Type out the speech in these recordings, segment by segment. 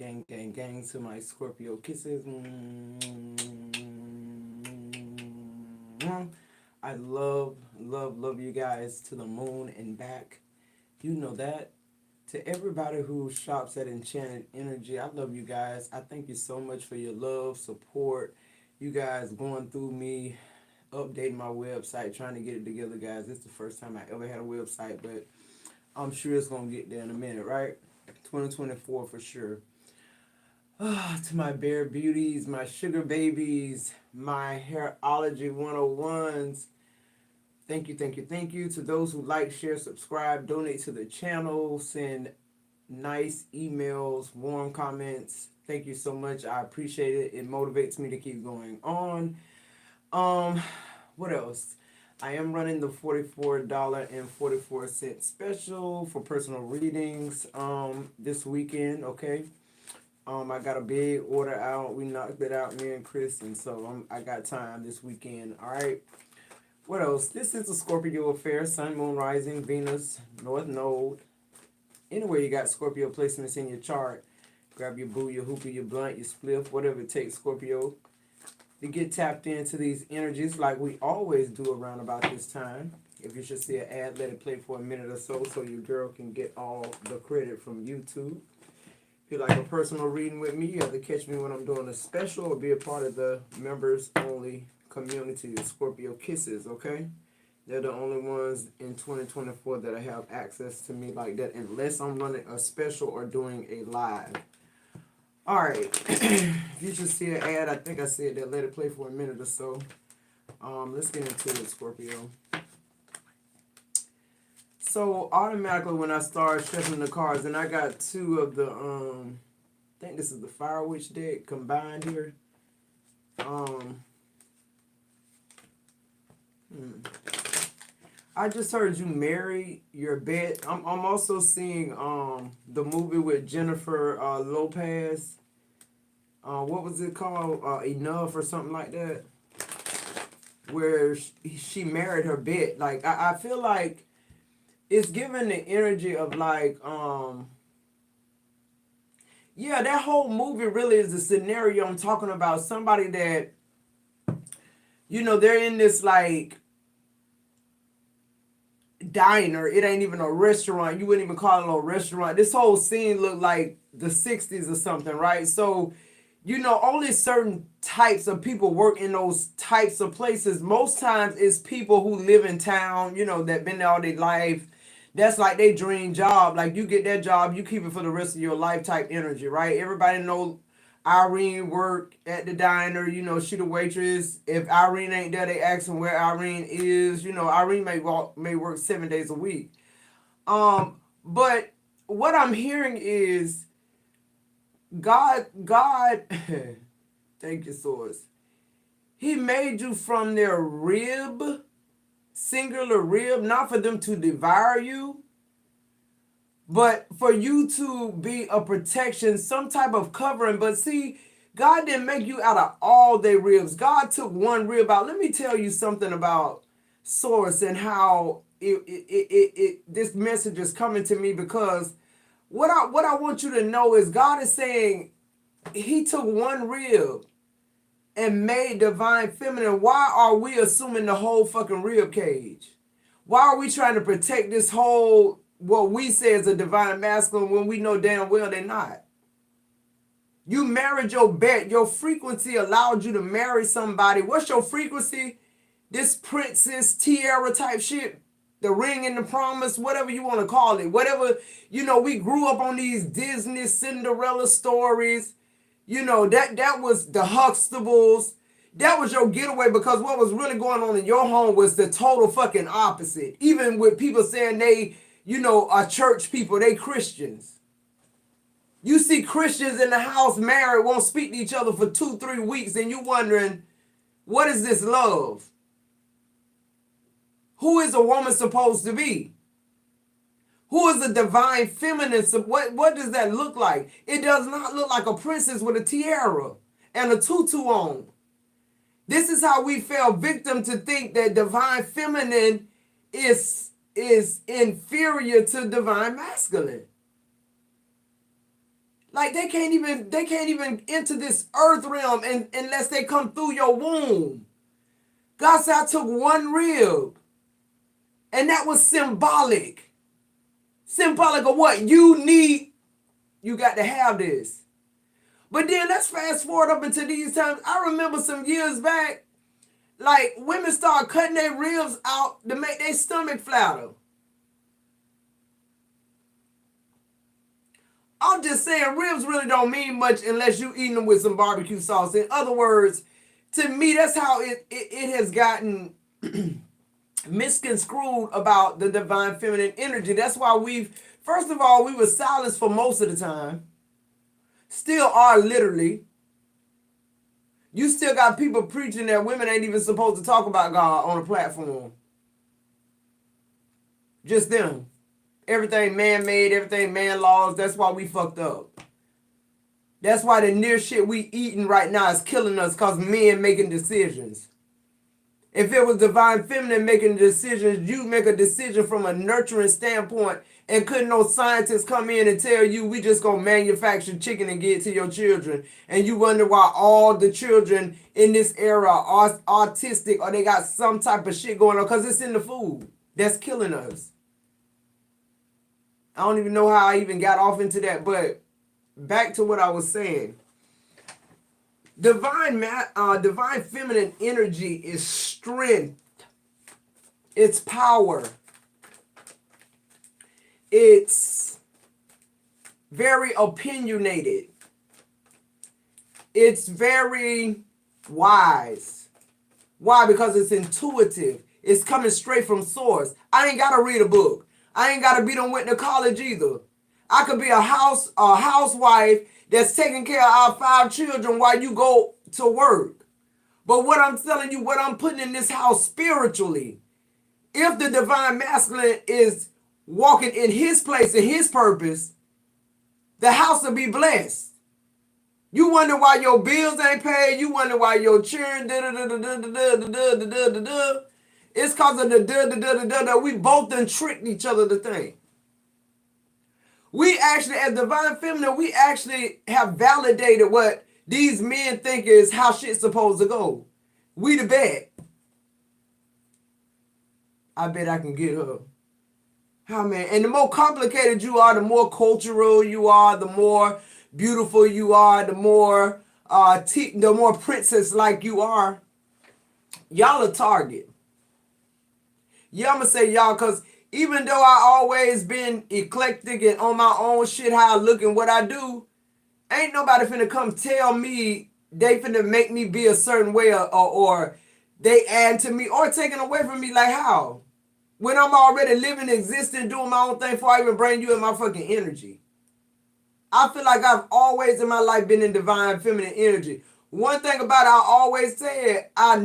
gang, gang to my Scorpio kisses. I love you guys to the moon and back. You know that. To everybody who shops at Enchanted Energy, I love you guys. I thank you so much for your love, support. You guys going through me, updating my website, trying to get it together, guys. This is the first time I ever had a website, but I'm sure it's going to get there in a minute, right? 2024 for sure. To my Bare Beauties, my Sugar Babies, my Hairology 101s. Thank you to those who like, share, subscribe, donate to the channel, send nice emails, warm comments. Thank you so much. I appreciate it. It motivates me to keep going on. What else? I am running the $44.44 special for personal readings this weekend, okay? I got a big order out. We knocked it out, me and Chris, and so I got time this weekend. All right. What else? This is a Scorpio affair. Sun, Moon, Rising, Venus, North Node. Anywhere you got Scorpio placements in your chart, grab your boo, your hoopy, your blunt, your spliff, whatever it takes, Scorpio, to get tapped into these energies like we always do around about this time. If you should see an ad, let it play for a minute or so your girl can get all the credit from YouTube. If you like a personal reading with me, you have to catch me when I'm doing a special or be a part of the members only community, the Scorpio Kisses, okay? They're the only ones in 2024 that have access to me like that, unless I'm running a special or doing a live. All right. If you should see an ad, I think I said that, let it play for a minute or so. Let's get into it, Scorpio. So automatically when I start shuffling the cards, and I got two of the I think this is the Fire Witch deck combined here. I just heard you marry your bet. I'm also seeing the movie with Jennifer Lopez. What was it called? Enough or something like that. Where she married her bet. Like I feel like it's giving the energy of like yeah, that whole movie really is a scenario. I'm talking about somebody that, you know, they're in this like diner. It ain't even a restaurant. You wouldn't even call it a restaurant. This whole scene looked like the 60s or something, right? So, you know, only certain types of people work in those types of places. Most times it's people who live in town, you know, that been there all their life. That's like their dream job. Like you get that job, you keep it for the rest of your life type energy, right? Everybody know Irene work at the diner, you know, she the waitress. If Irene ain't there, they ask them where Irene is. You know, Irene may work 7 days a week. But what I'm hearing is God, thank you, Source. He made you from their rib, singular rib, not for them to devour you, but for you to be a protection, some type of covering. But see, God didn't make you out of all their ribs. God took one rib out. Let me tell you something about Source and how this message is coming to me, because what I want you to know is God is saying he took one rib and made divine feminine. Why are we assuming the whole fucking rib cage? Why are we trying to protect this whole, what we say is a divine masculine, when we know damn well they're not? You married your bet. Your frequency allowed you to marry somebody. What's your frequency? This princess tiara type shit. The ring and the promise, whatever you want to call it. Whatever, you know, we grew up on these Disney Cinderella stories. You know, that was the Huxtables. That was your getaway, because what was really going on in your home was the total fucking opposite. Even with people saying they, you know, are church people, they Christians. You see Christians in the house married, won't speak to each other for 2-3 weeks, and you wondering, what is this love? Who is a woman supposed to be? Who is a divine feminine? What does that look like? It does not look like a princess with a tiara and a tutu on. This is how we fell victim to think that divine feminine is inferior to divine masculine. Like they can't even enter this earth realm unless they come through your womb. God said I took one rib. And that was symbolic. Symbolic of what you need. You got to have this. But then let's fast forward up into these times. I remember some years back, like women started cutting their ribs out to make their stomach flatter. I'm just saying ribs really don't mean much unless you eating them with some barbecue sauce. In other words, to me, that's how it has gotten misconstrued about the divine feminine energy. That's why first of all, we were silenced for most of the time. Still are, literally. You still got people preaching that women ain't even supposed to talk about God on a platform. Just them. Everything man-made, everything man-laws. That's why we fucked up. That's why the near shit we eating right now is killing us, because men making decisions. If it was divine feminine making decisions, you make a decision from a nurturing standpoint, and couldn't no scientist come in and tell you we just gonna manufacture chicken and get it to your children, and you wonder why all the children in this era are autistic or they got some type of shit going on, because it's in the food that's killing us. I don't even know how I even got off into that, but back to what I was saying. Divine feminine energy is strength. It's power. It's very opinionated. It's very wise. Why? Because it's intuitive. It's coming straight from source. I ain't got to read a book. I ain't got to be done went to college either. I could be a housewife that's taking care of our 5 children while you go to work. But what I'm telling you, what I'm putting in this house spiritually, if the divine masculine is walking in his place and his purpose, the house will be blessed. You wonder why your bills ain't paid. You wonder why your children It's because of the that we both done tricked each other to think. We actually, as divine feminine, we actually have validated what these men think is how shit's supposed to go. We the bet. I bet I can get her. How, man? And the more complicated you are, the more cultural you are, the more beautiful you are, the more princess-like you are. Y'all a target. Yeah, I'm going to say y'all, because even though I always been eclectic and on my own shit, how I look and what I do, ain't nobody finna come tell me they finna make me be a certain way or they add to me or taking away from me. Like how? When I'm already living, existing, doing my own thing before I even bring you in my fucking energy. I feel like I've always in my life been in divine feminine energy. One thing about it, I always said, I'll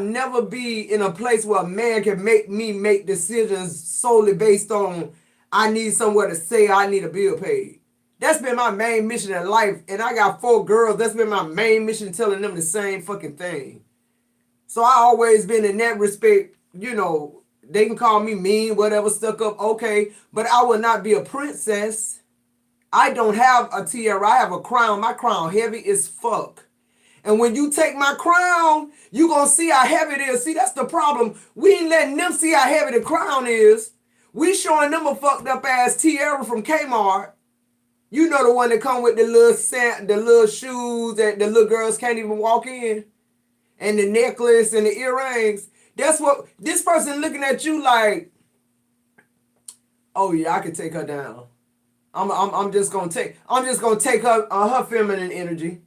never be in a place where a man can make me make decisions solely based on I need somewhere to stay, I need a bill paid. That's been my main mission in life. And I got 4 girls. That's been my main mission, telling them the same fucking thing. So I always been in that respect, you know, they can call me mean, whatever, stuck up, okay. But I will not be a princess. I don't have a tiara. I have a crown. My crown heavy as fuck. And when you take my crown, you gonna see how heavy it is. See, that's the problem. We ain't letting them see how heavy the crown is. We showing them a fucked up ass tiara from Kmart. You know, the one that come with the little shoes that the little girls can't even walk in. And the necklace and the earrings. That's what this person looking at you like, oh yeah, I can take her down. I'm just gonna take her feminine energy.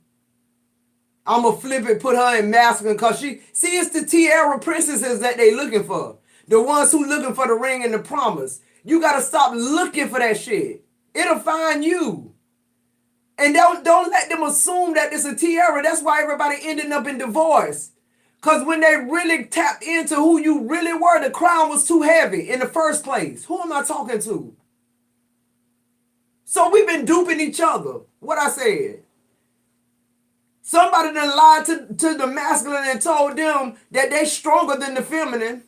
I'm gonna flip it, put her in masculine, cause it's the tiara princesses that they looking for. The ones who looking for the ring and the promise. You gotta stop looking for that shit. It'll find you. And don't let them assume that it's a tiara. That's why everybody ending up in divorce. Cause when they really tapped into who you really were, the crown was too heavy in the first place. Who am I talking to? So we've been duping each other. What I said. Somebody done lied to the masculine and told them that they stronger than the feminine.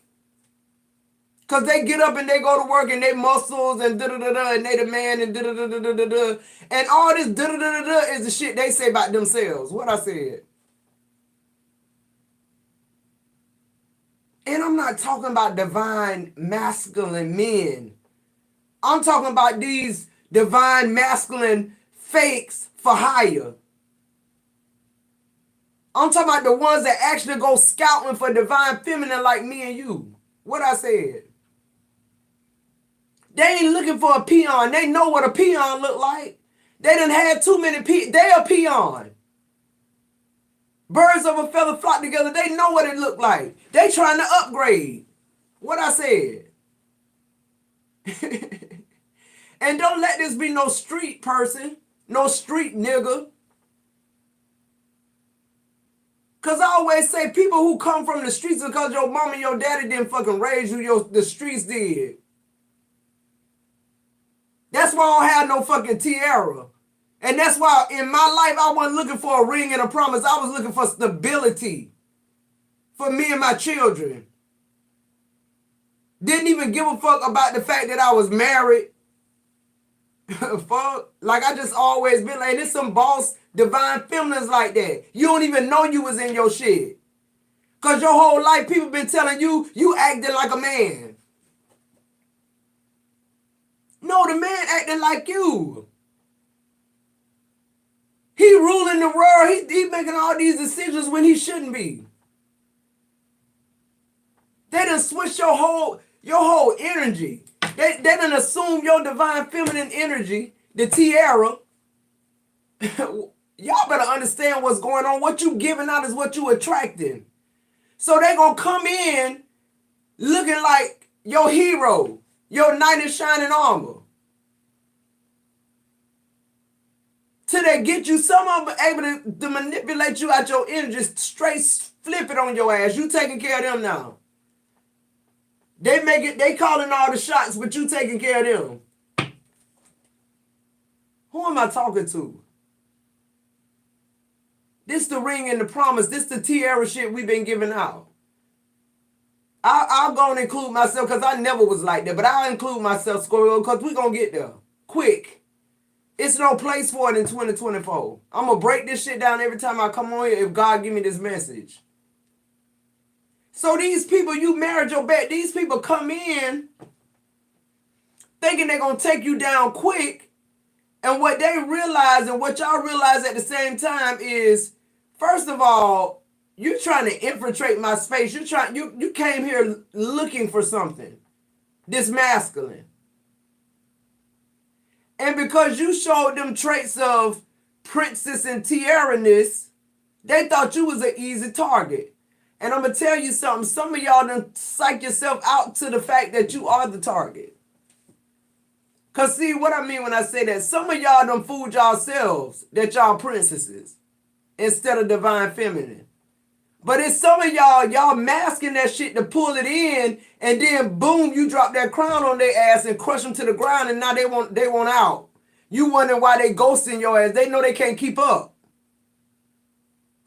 Because they get up and they go to work and they muscles and da-da-da-da and they the man and da-da-da-da-da-da. And all this da-da-da-da-da is the shit they say about themselves. What I said. And I'm not talking about divine masculine men. I'm talking about these divine masculine fakes for hire. I'm talking about the ones that actually go scouting for divine feminine like me and you. What I said. They ain't looking for a peon. They know what a peon look like. They done had too many they a peon. Birds of a feather flock together. They know what it look like. They trying to upgrade. What I said. And don't let this be no street person. No street nigga. Because I always say people who come from the streets because your mama and your daddy didn't fucking raise you. The streets did. That's why I don't have no fucking tiara. And that's why in my life I wasn't looking for a ring and a promise. I was looking for stability. For me and my children. Didn't even give a fuck about the fact that I was married. Fuck. Like I just always been like, there's some boss divine feminines like that. You don't even know you was in your shit. Because your whole life people been telling you, you acting like a man. No, the man acting like you. He ruling the world. He making all these decisions when he shouldn't be. They done switch your whole energy. They done assume your divine feminine energy, the tiara. Y'all better understand what's going on. What you giving out is what you attracting. So they gonna come in looking like your hero, your knight in shining armor. Till they get you, some of them able to manipulate you out your energy, straight flip it on your ass. You taking care of them now. They calling all the shots, but you taking care of them. Who am I talking to? This the ring and the promise. This the tiara shit we been giving out. I'll go and include myself because I never was like that. But I'll include myself, Scorpio, because we going to get there. Quick. It's no place for it in 2024. I'm going to break this shit down every time I come on here if God give me this message. So these people, you married your bet. These people come in thinking they're going to take you down quick. And what they realize and what y'all realize at the same time is, first of all, you're trying to infiltrate my space. You came here looking for something. This masculine. And because you showed them traits of princess and tiara-ness, they thought you was an easy target. And I'm going to tell you something. Some of y'all done psych yourself out to the fact that you are the target. Because see what I mean when I say that. Some of y'all done fooled yourselves that y'all princesses instead of divine feminine. But it's some of y'all masking that shit to pull it in, and then boom, you drop that crown on their ass and crush them to the ground, and now they want out. You wondering why they ghosting your ass. They know they can't keep up.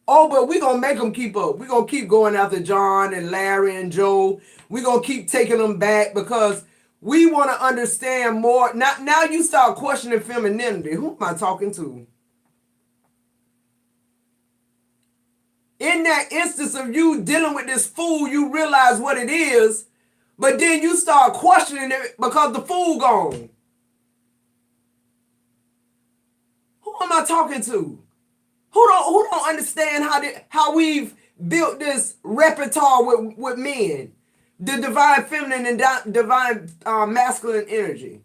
Oh, but we gonna make them keep up. We gonna keep going after John and Larry and Joe. We gonna keep taking them back because we want to understand more. Now you start questioning femininity. Who am I talking to? In that instance of you dealing with this fool, you realize what it is, but then you start questioning it because the fool gone. Who am I talking to? Who don't understand how we've built this repertoire with men, the divine feminine and divine masculine energy?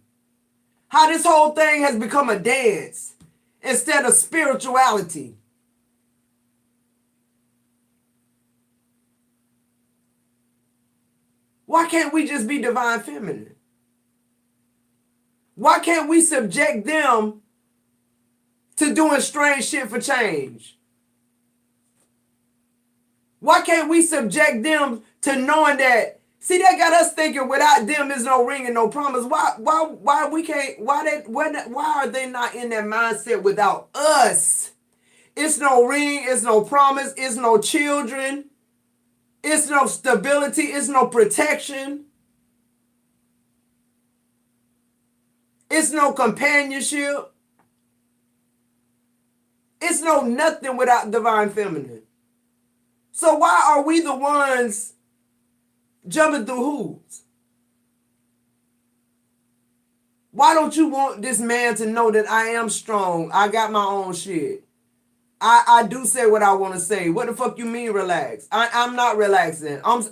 How this whole thing has become a dance instead of spirituality. Why can't we just be divine feminine? Why can't we subject them to doing strange shit for change? Why can't we subject them to knowing that? See, they got us thinking without them there's no ring and no promise. Why we can't? Why are they not in that mindset without us? It's no ring, it's no promise, it's no children, it's no stability, it's no protection. It's no companionship. It's no nothing without divine feminine. So why are we the ones jumping through hoops? Why don't you want this man to know that I am strong? I got my own shit. I do say what I want to say. What the fuck you mean relax? I'm not relaxing. I'm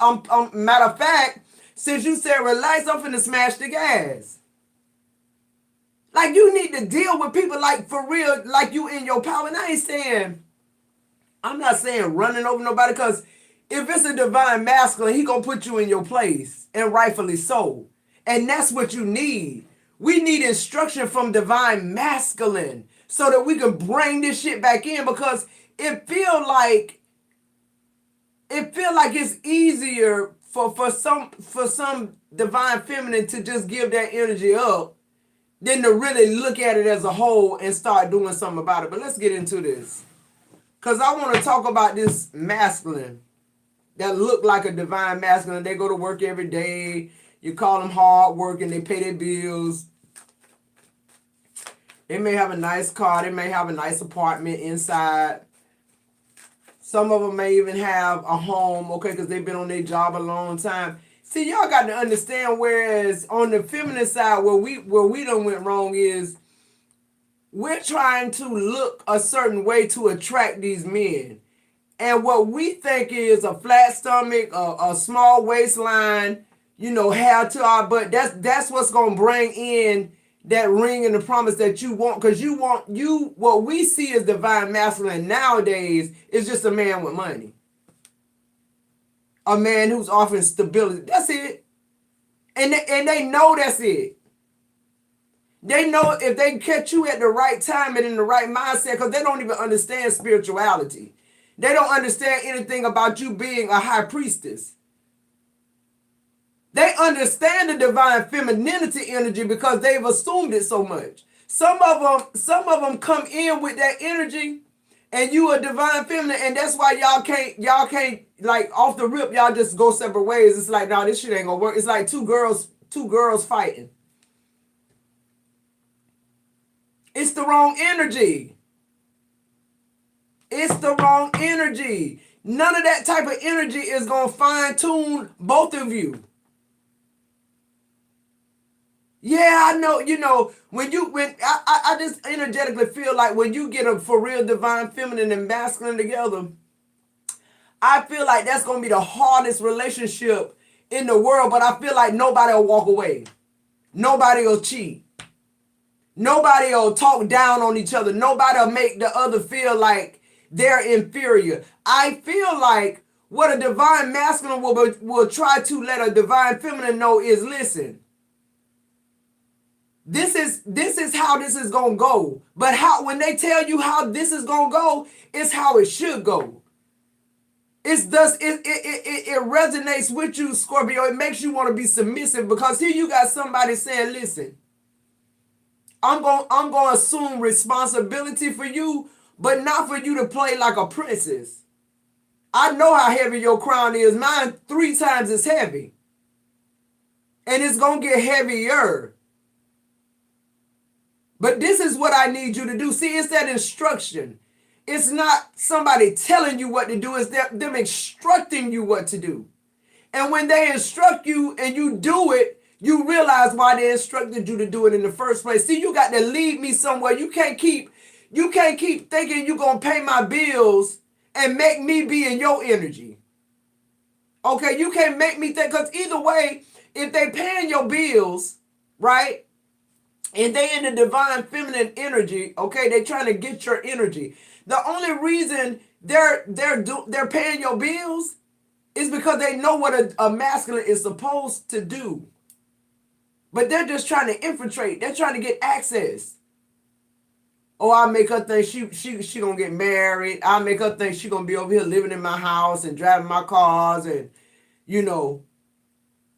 matter of fact, since you said relax, I'm finna smash the gas. Like, you need to deal with people like for real, like you in your power. And I'm not saying running over nobody, because if it's a divine masculine, he gonna put you in your place, and rightfully so. And that's what you need. We need instruction from divine masculine so that we can bring this shit back in, because it feel like it's easier for some divine feminine to just give that energy up than to really look at it as a whole and start doing something about it. But let's get into this, because I want to talk about this masculine that look like a divine masculine. They go to work every day. You call them hard working. They pay their bills. They may have a nice car. They may have a nice apartment inside. Some of them may even have a home, okay, because they've been on their job a long time. See, y'all got to understand, whereas on the feminine side, where we done went wrong is we're trying to look a certain way to attract these men. And what we think is a flat stomach, a small waistline, hair to our butt, that's what's going to bring in that ring and the promise that you want. Because what we see as divine masculine nowadays is just a man with money. A man who's offering stability. That's it. And they know that's it. They know if they catch you at the right time and in the right mindset, because they don't even understand spirituality. They don't understand anything about you being a high priestess. They understand the divine femininity energy because they've assumed it so much. Some of them come in with that energy, and you a divine feminine, and that's why y'all can't like off the rip, y'all just go separate ways. It's like, no, this shit ain't gonna work. It's like two girls fighting. It's the wrong energy. It's the wrong energy. None of that type of energy is gonna fine tune both of you. Yeah, I know, when I just energetically feel like when you get a for real divine feminine and masculine together, I feel like that's going to be the hardest relationship in the world, but I feel like nobody will walk away. Nobody will cheat. Nobody will talk down on each other. Nobody will make the other feel like they're inferior. I feel like what a divine masculine will try to let a divine feminine know is, listen, this is how this is gonna go. But when they tell you how this is gonna go, it's how it should go. It resonates with you, Scorpio. It makes you want to be submissive, because here you got somebody saying, listen, I'm gonna assume responsibility for you, but not for you to play like a princess. I know how heavy your crown is. Mine 3 times as heavy. And it's gonna get heavier. But this is what I need you to do. See, it's that instruction. It's not somebody telling you what to do. It's them instructing you what to do. And when they instruct you and you do it, you realize why they instructed you to do it in the first place. See, you got to lead me somewhere. You can't keep thinking you're going to pay my bills and make me be in your energy. Okay, you can't make me think, because either way, if they paying your bills, right? And they in the divine feminine energy, okay, they trying to get your energy. The only reason they're paying your bills is because they know what a masculine is supposed to do. But they're just trying to infiltrate. They're trying to get access. Oh, I'll make her think she gonna get married. I'll make her think she gonna be over here living in my house and driving my cars, and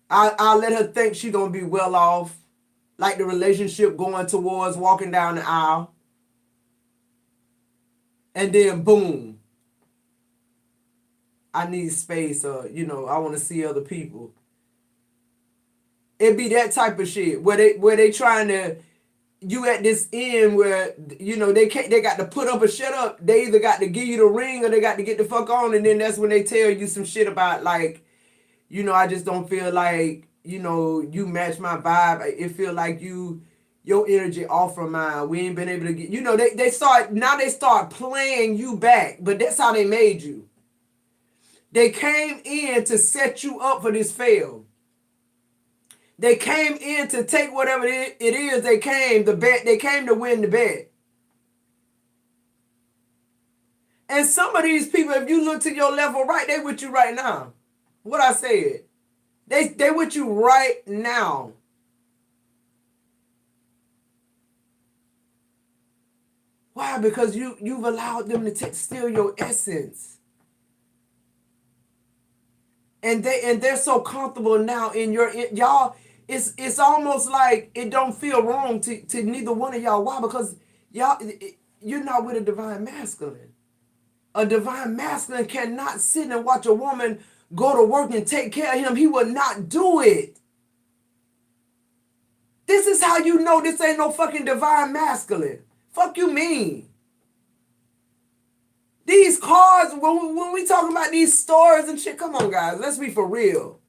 I'll let her think she gonna be well off. Like the relationship going towards walking down the aisle. And then boom. I need space, or I want to see other people. It be that type of shit where they trying to you at this end where, you know, they got to put up or shut up. They either got to give you the ring or they got to get the fuck on, and then that's when they tell you some shit about, like, you know, I just don't feel like, you know, you match my vibe. It feel like your energy off from mine. We ain't been able to get, you know, they start playing you back, but that's how they made you. They came in to set you up for this fail. They came in to take whatever it is they came to bet. They came to win the bet. And some of these people, if you look to your level right, they with you right now. What I said. They with you right now. Why? Because you've allowed them to steal your essence. And they're so comfortable now in y'all. It's almost like it don't feel wrong to neither one of y'all. Why? Because you're not with a divine masculine. A divine masculine cannot sit and watch a woman go to work and take care of him. He will not do it. This is how you know this ain't no fucking divine masculine. Fuck you mean? These cars, when we talking about these stores and shit, come on, guys, let's be for real.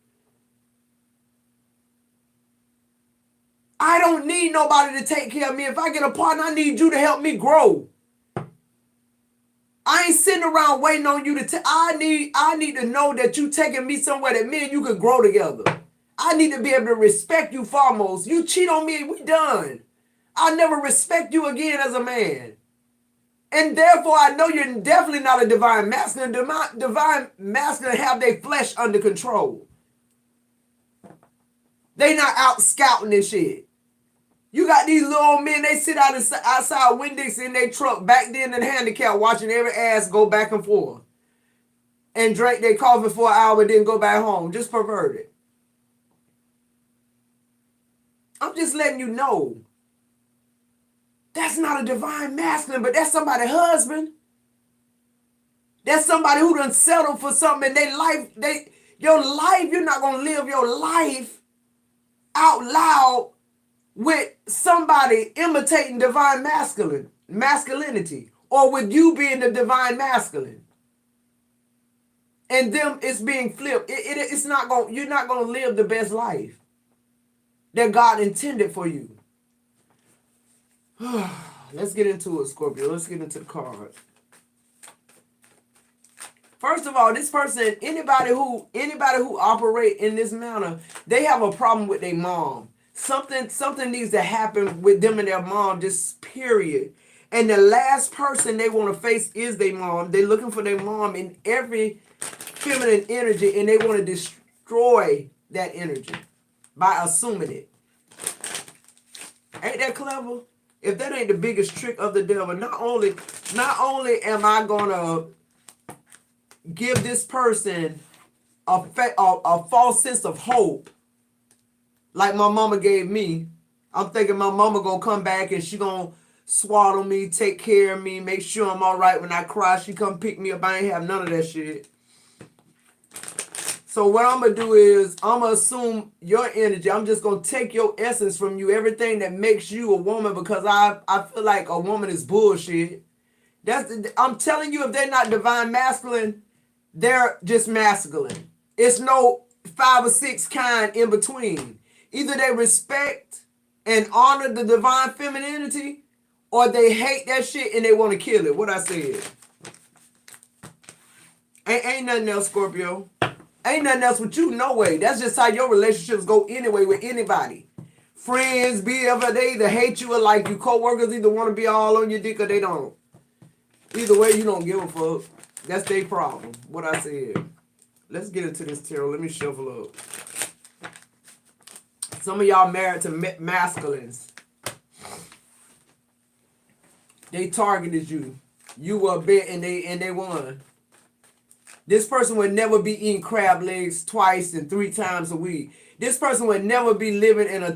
I don't need nobody to take care of me. If I get a partner, I need you to help me grow. I ain't sitting around waiting on you to I need to know that you taking me somewhere that me and you could grow together. I need to be able to respect you foremost. You cheat on me, we done. I'll never respect you again as a man. And therefore, I know you're definitely not a divine masculine. Divine masculine have their flesh under control. They not out scouting and shit. You got these little men, they sit outside Winn-Dixie in their truck, back then in the handicap, watching every ass go back and forth. And drink their coffee for an hour, then go back home. Just perverted. I'm just letting you know. That's not a divine masculine, but that's somebody's husband. That's somebody who done settled for something in their life. You're not going to live your life out loud with somebody imitating divine masculinity, or with you being the divine masculine. And them, it's being flipped. It's not going, you're not going to live the best life that God intended for you. Let's get into it, Scorpio. Let's get into the cards. First of all, this person, anybody who operate in this manner, they have a problem with their mom. Something needs to happen with them and their mom, just period. And the last person they want to face is their mom. They're looking for their mom in every feminine energy, and they want to destroy that energy by assuming it. Ain't that clever? If that ain't the biggest trick of the devil, not only am I gonna give this person a false sense of hope, like my mama gave me. I'm thinking my mama gonna come back and she gonna swaddle me, take care of me, make sure I'm all right when I cry. She come pick me up. I ain't have none of that shit. So what I'm going to do is I'm going to assume your energy. I'm just going to take your essence from you, everything that makes you a woman, because I feel like a woman is bullshit. I'm telling you, if they're not divine masculine, they're just masculine. It's no 5 or 6 kind in between. Either they respect and honor the divine femininity, or they hate that shit and they want to kill it. What I said. Ain't nothing else, Scorpio. Ain't nothing else with you, no way. That's just how your relationships go anyway with anybody. Friends, BFF, they either hate you or like you. Co-workers either want to be all on your dick or they don't. Either way, you don't give a fuck. That's their problem. What I said. Let's get into this tarot. Let me shuffle up. Some of y'all married to masculines. They targeted you. You were a bet and they won. This person would never be eating crab legs twice and 3 times a week. This person would never be living in a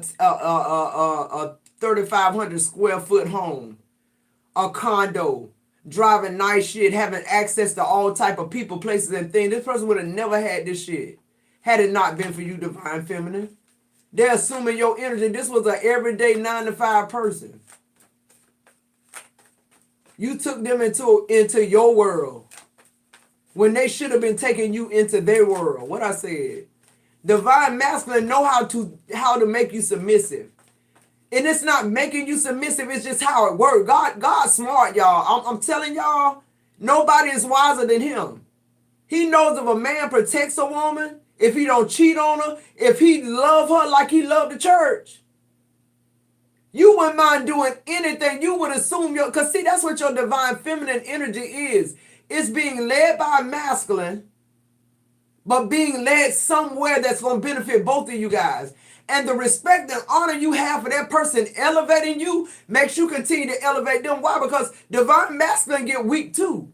3,500 square foot home, a condo, driving nice shit, having access to all type of people, places, and things. This person would have never had this shit had it not been for you, divine feminine. They're assuming your energy. This was an everyday 9 to 5 person. You took them into your world when they should have been taking you into their world. What I said. Divine masculine know how to make you submissive. And it's not making you submissive, it's just how it works. God's smart, y'all. I'm telling y'all, nobody is wiser than him. He knows if a man protects a woman, if he don't cheat on her, if he love her like he loved the church. You wouldn't mind doing anything. You would assume because see, that's what your divine feminine energy is. It's being led by a masculine, but being led somewhere that's going to benefit both of you guys. And the respect and honor you have for that person elevating you makes you continue to elevate them. Why? Because divine masculine get weak too.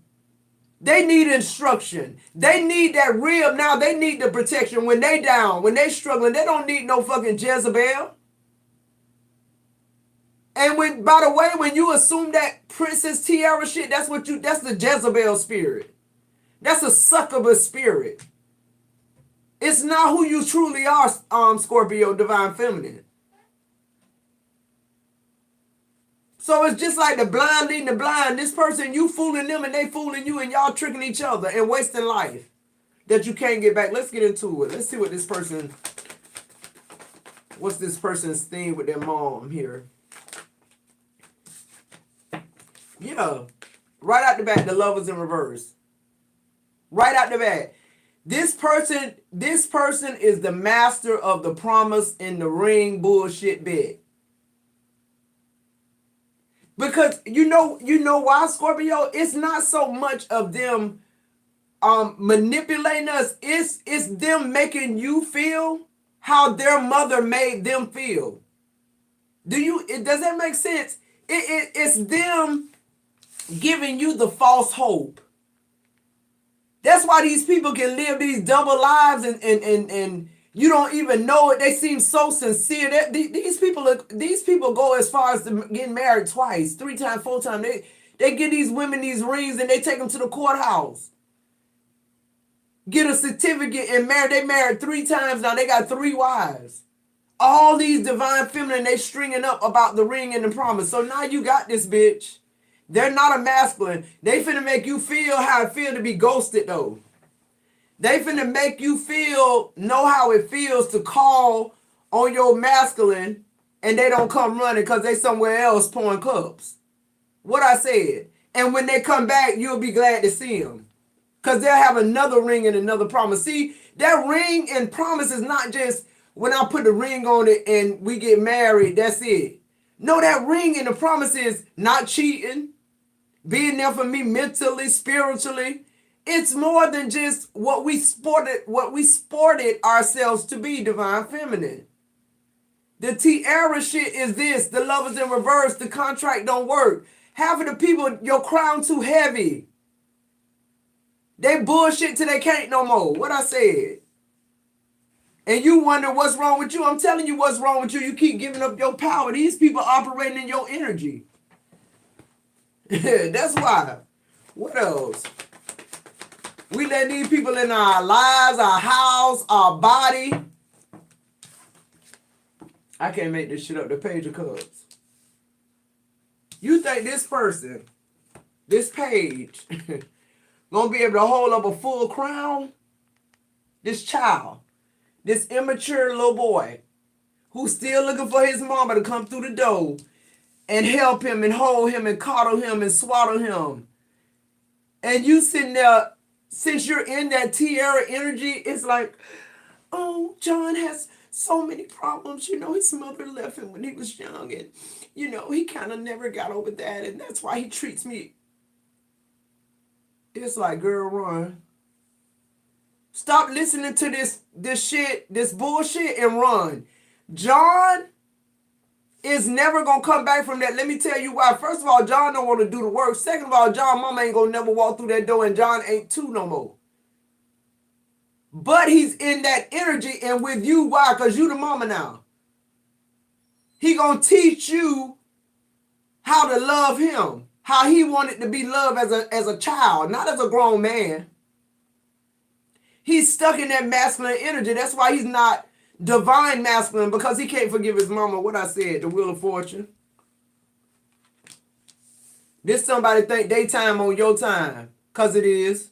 They need instruction. They need that rib now. They need the protection when they down, when they struggling. They don't need no fucking Jezebel. And by the way, when you assume that princess tiara shit, that's the Jezebel spirit. That's a succubus spirit. It's not who you truly are, Scorpio, divine feminine. So it's just like the blind leading the blind. This person, you fooling them and they fooling you and y'all tricking each other and wasting life that you can't get back. Let's get into it. Let's see what's this person's theme with their mom here. Yeah, right out the bat, the love is in reverse. Right out the bat. This person is the master of the promise in the ring bullshit bit. Because you know why, Scorpio? It's not so much of them manipulating us. It's them making you feel how their mother made them feel. Does that make sense? It's them giving you the false hope. That's why these people can live these double lives and you don't even know it. They seem so sincere. These people go as far as to getting married twice, 3 times, 4 times. They give these women these rings and they take them to the courthouse. Get a certificate and marry. They married 3 times now. They got 3 wives. All these divine feminine, they stringing up about the ring and the promise. So now you got this bitch. They're not a masculine. They finna make you feel how it feel to be ghosted though. They finna make you know how it feels to call on your masculine and they don't come running because they somewhere else pouring cups. What I said. And when they come back, you'll be glad to see them. Because they'll have another ring and another promise. See, that ring and promise is not just when I put the ring on it and we get married, that's it. No, that ring and the promise is not cheating, being there for me mentally, spiritually. It's more than just what we sported ourselves to be, divine feminine. The tiara shit is this. The love is in reverse. The contract don't work. Half of the people, your crown too heavy. They bullshit till they can't no more. What I said. And you wonder what's wrong with you. I'm telling you what's wrong with you. You keep giving up your power. These people operating in your energy. That's why. What else? We let these people in our lives, our house, our body. I can't make this shit up. The Page of Cups. You think this person, this page, gonna be able to hold up a full crown? This child, this immature little boy, who's still looking for his mama to come through the door and help him and hold him and coddle him and swaddle him. And you sitting there, since you're in that tiara energy, it's like, oh, John has so many problems. You know, his mother left him when he was young. And, you know, he kind of never got over that. And that's why he treats me. It's like, girl, run. Stop listening to this shit, this bullshit, and run. John is never going to come back from that. Let me tell you why. First of all, John don't want to do the work. Second of all, John mama ain't going to never walk through that door, and John ain't 2 no more. But he's in that energy and with you. Why? Because you the mama now. He going to teach you how to love him. How he wanted to be loved as a child, not as a grown man. He's stuck in that masculine energy. That's why he's not divine masculine, because he can't forgive his mama. What I said, the Wheel of Fortune. This somebody think they time on your time. Because it is.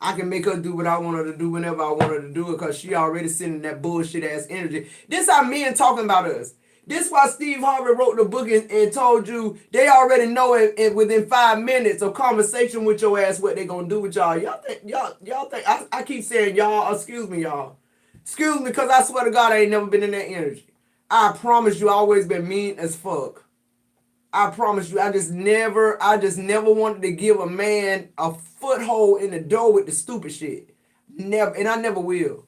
I can make her do what I want her to do whenever I want her to do it because she already sending that bullshit ass energy. This how men talking about us. This why Steve Harvey wrote the book and told you they already know it within 5 minutes of conversation with your ass what they gonna do with y'all. Y'all think I keep saying y'all, excuse me, y'all. Excuse me, because I swear to God I ain't never been in that energy. I promise you I always been mean as fuck. I promise you, I just never wanted to give a man a foothold in the door with the stupid shit. Never, and I never will.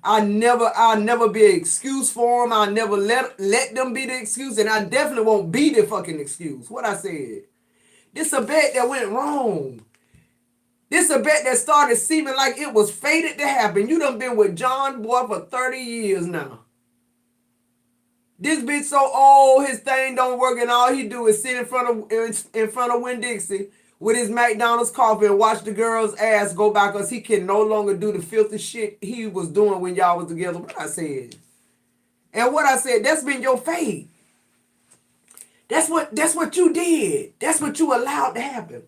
I'll never be an excuse for them. I'll never let them be the excuse, and I definitely won't be the fucking excuse. What I said. This a bet that went wrong. This a bet that started seeming like it was fated to happen. You done been with John Boy for 30 years now. This bitch so old, his thing don't work, and all he do is sit in front of Winn-Dixie with his McDonald's coffee and watch the girl's ass go by because he can no longer do the filthy shit he was doing when y'all was together. What I said. And what I said, that's been your fate. That's what you did. That's what you allowed to happen.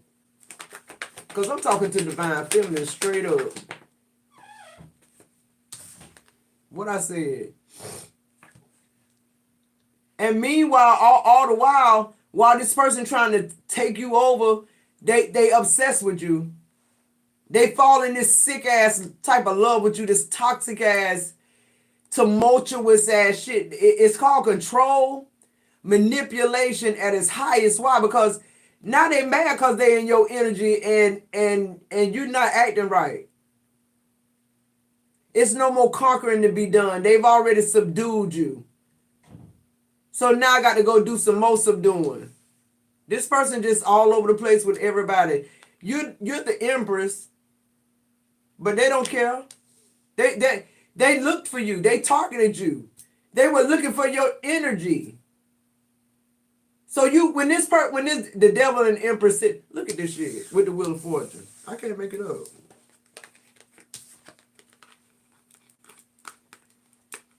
Because I'm talking to Divine Feminine straight up. What I said. And meanwhile, all the while this person trying to take you over, they obsessed with you. They fall in this sick ass type of love with you, this toxic ass, tumultuous ass shit. It's called control, manipulation at its highest. Why? Because now they mad because they in your energy and you're not acting right. It's no more conquering to be done. They've already subdued you. So now I got to go do some more subduing. This person just all over the place with everybody. You're the empress, but they don't care. They looked for you. They targeted you. They were looking for your energy. So when the devil and empress sit, look at this shit with the Wheel of Fortune. I can't make it up.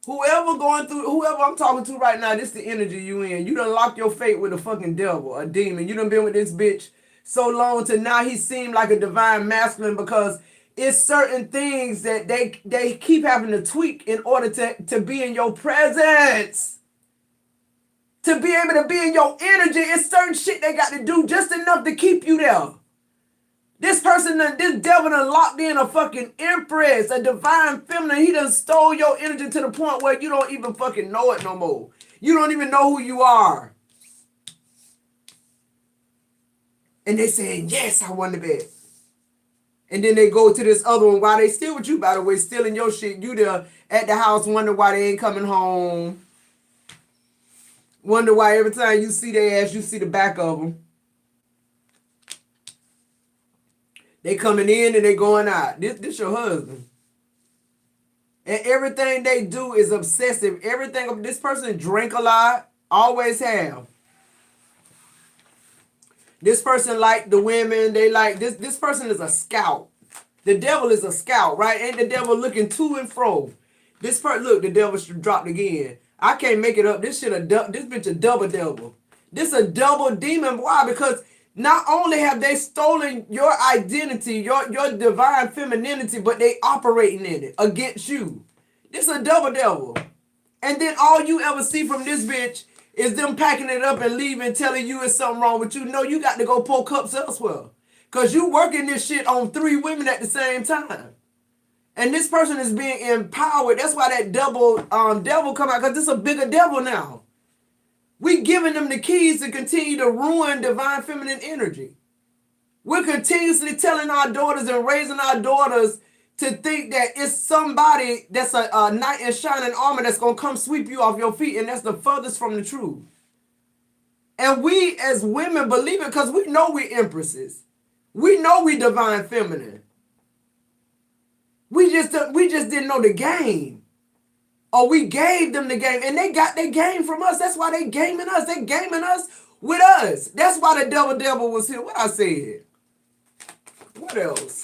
Whoever I'm talking to right now, this the energy you in. You done locked your fate with a fucking devil, a demon. You done been with this bitch so long to now he seemed like a divine masculine because it's certain things that they keep having to tweak in order to be in your presence. To be able to be in your energy, it's certain shit they got to do just enough to keep you there. This devil done locked in a fucking empress, a divine feminine. He done stole your energy to the point where you don't even fucking know it no more. You don't even know who you are. And they saying, yes, I won the bet. And then they go to this other one while they still with you, by the way, stealing your shit. You there at the house, wonder why they ain't coming home. Wonder why every time you see their ass, you see the back of them. They coming in and they going out. This your husband. And everything they do is obsessive. Everything, this person drink a lot, always have. This person like the women, they like, this person is a scout. The devil is a scout, right? Ain't the devil looking to and fro. Look, the devil dropped again. I can't make it up. This bitch a double devil. This a double demon. Why? Because not only have they stolen your identity, your divine femininity, but they operating in it against you. This a double devil. And then all you ever see from this bitch is them packing it up and leaving, telling you it's something wrong with you. No, you got to go pull cups elsewhere. Because you working this shit on 3 women at the same time. And this person is being empowered. That's why that devil come out, because this is a bigger devil now. We giving them the keys to continue to ruin divine feminine energy. We're continuously telling our daughters and raising our daughters to think that it's somebody that's a knight in shining armor that's going to come sweep you off your feet, and that's the furthest from the truth. And we as women believe it because we know we're empresses. We know we divine feminine. We just didn't know the game. Or we gave them the game, and they got their game from us. That's why they gaming us. They gaming us with us. That's why the devil was here. What I said. What else?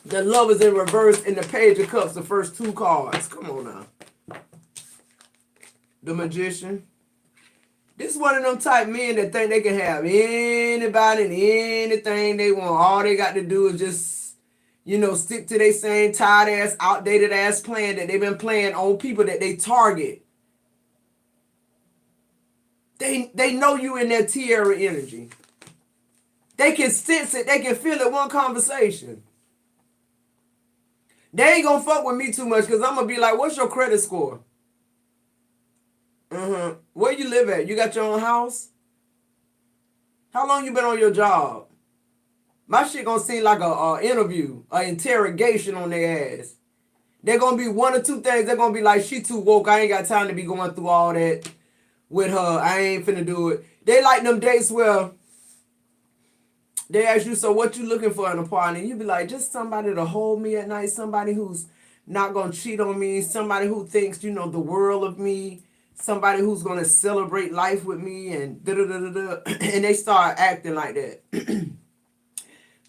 The Lovers in reverse in the Page of Cups, the first 2 cards. Come on now. The Magician. This one of them type men that think they can have anybody and anything they want. All they got to do is just, stick to their same tired ass, outdated ass plan that they've been playing on people that they target. They know you in that tiara energy. They can sense it. They can feel it one conversation. They ain't gonna fuck with me too much because I'm gonna be like, what's your credit score? Where you live at? You got your own house? How long you been on your job? My shit gonna seem like a interview, an interrogation on their ass. They're gonna be one or two things. They're gonna be like, she too woke. I ain't got time to be going through all that with her. I ain't finna do it. They like them dates where they ask you, so what you looking for in a partner? You be like, just somebody to hold me at night, somebody who's not gonna cheat on me, somebody who thinks, the world of me, somebody who's gonna celebrate life with me, and da-da-da-da-da. And they start acting like that.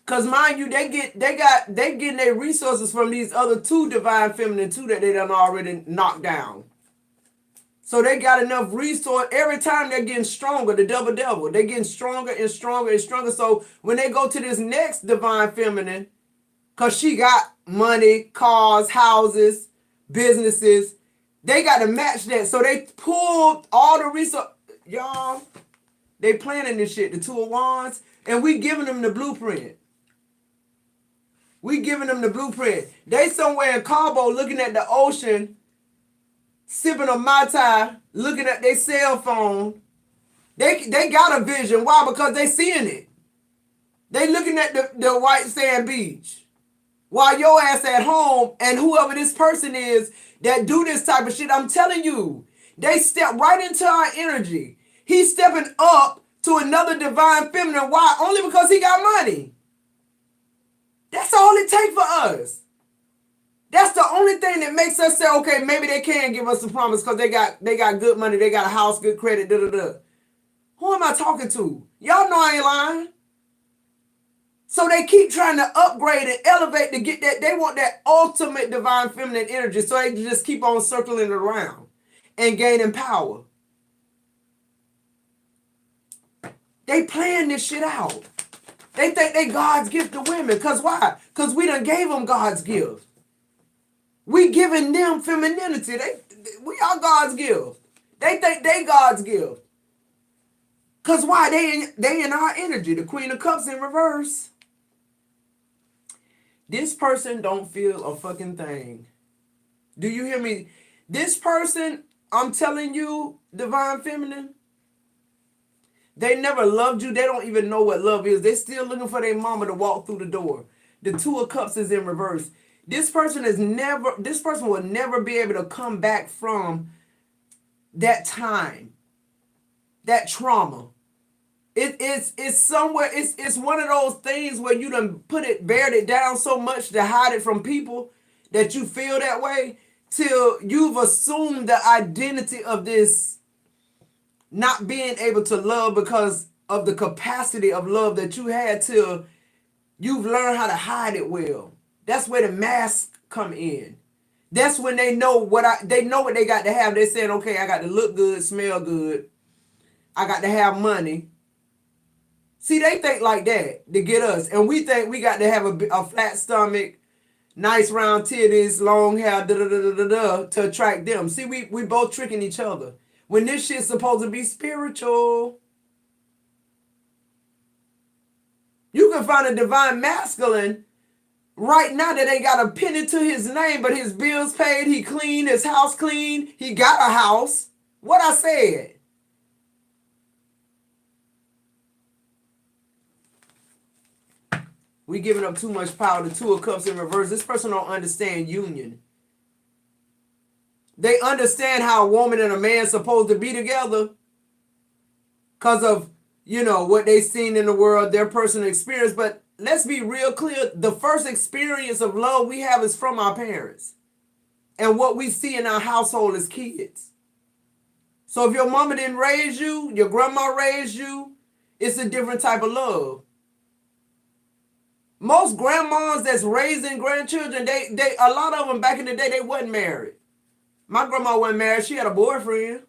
Cause mind you, they getting their resources from these other two divine feminine too that they done already knocked down. So they got enough resource. Every time they're getting stronger, the double devil. They're getting stronger and stronger and stronger. So when they go to this next divine feminine, because she got money, cars, houses, businesses, they got to match that. So they pulled all the resources. Y'all, they planning this shit, the Two of Wands, and we giving them the blueprint. We giving them the blueprint. They somewhere in Cabo looking at the ocean, sipping a Mai Tai, looking at their cell phone. They got a vision. Why? Because they seeing it. They looking at the white sand beach. While your ass at home and whoever this person is that do this type of shit, I'm telling you, they step right into our energy. He's stepping up to another divine feminine. Why? Only because he got money. That's all it takes for us. That's the only thing that makes us say, okay, maybe they can give us a promise because they got good money, they got a house, good credit, da-da-da. Who am I talking to? Y'all know I ain't lying. So they keep trying to upgrade and elevate to get that. They want that ultimate divine feminine energy. So they just keep on circling it around and gaining power. They playing this shit out. They think they God's gift to women. Because why? Because we done gave them God's gift. We giving them femininity. We are God's gift. They think they God's gift. Because why? They in our energy. The Queen of Cups in reverse. This person don't feel a fucking thing. Do you hear me? This person, I'm telling you, divine feminine, they never loved you. They don't even know what love is. They're still looking for their mama to walk through the door. The Two of Cups is in reverse. This person will never be able to come back from that time, that trauma. It's somewhere, it's one of those things where you done bared it down so much to hide it from people that you feel that way till you've assumed the identity of this not being able to love because of the capacity of love that you had till you've learned how to hide it well. That's where the masks come in. That's when they know what they got to have. They're saying, okay, I got to look good, smell good. I got to have money. See, they think like that to get us. And we think we got to have a flat stomach, nice round titties, long hair, to attract them. See, we both tricking each other. When this shit's supposed to be spiritual. You can find a divine masculine right now that ain't got a penny to his name, but his bills paid, he clean, his house clean, he got a house. What I said. We giving up too much power. The Two of Cups in reverse. This person don't understand union. They understand how a woman and a man supposed to be together because of, what they seen in the world, their personal experience. But let's be real clear. The first experience of love we have is from our parents and what we see in our household as kids. So if your mama didn't raise you, your grandma raised you, it's a different type of love. Most grandmas that's raising grandchildren, they a lot of them back in the day, they wasn't married. My grandma wasn't married. She had a boyfriend.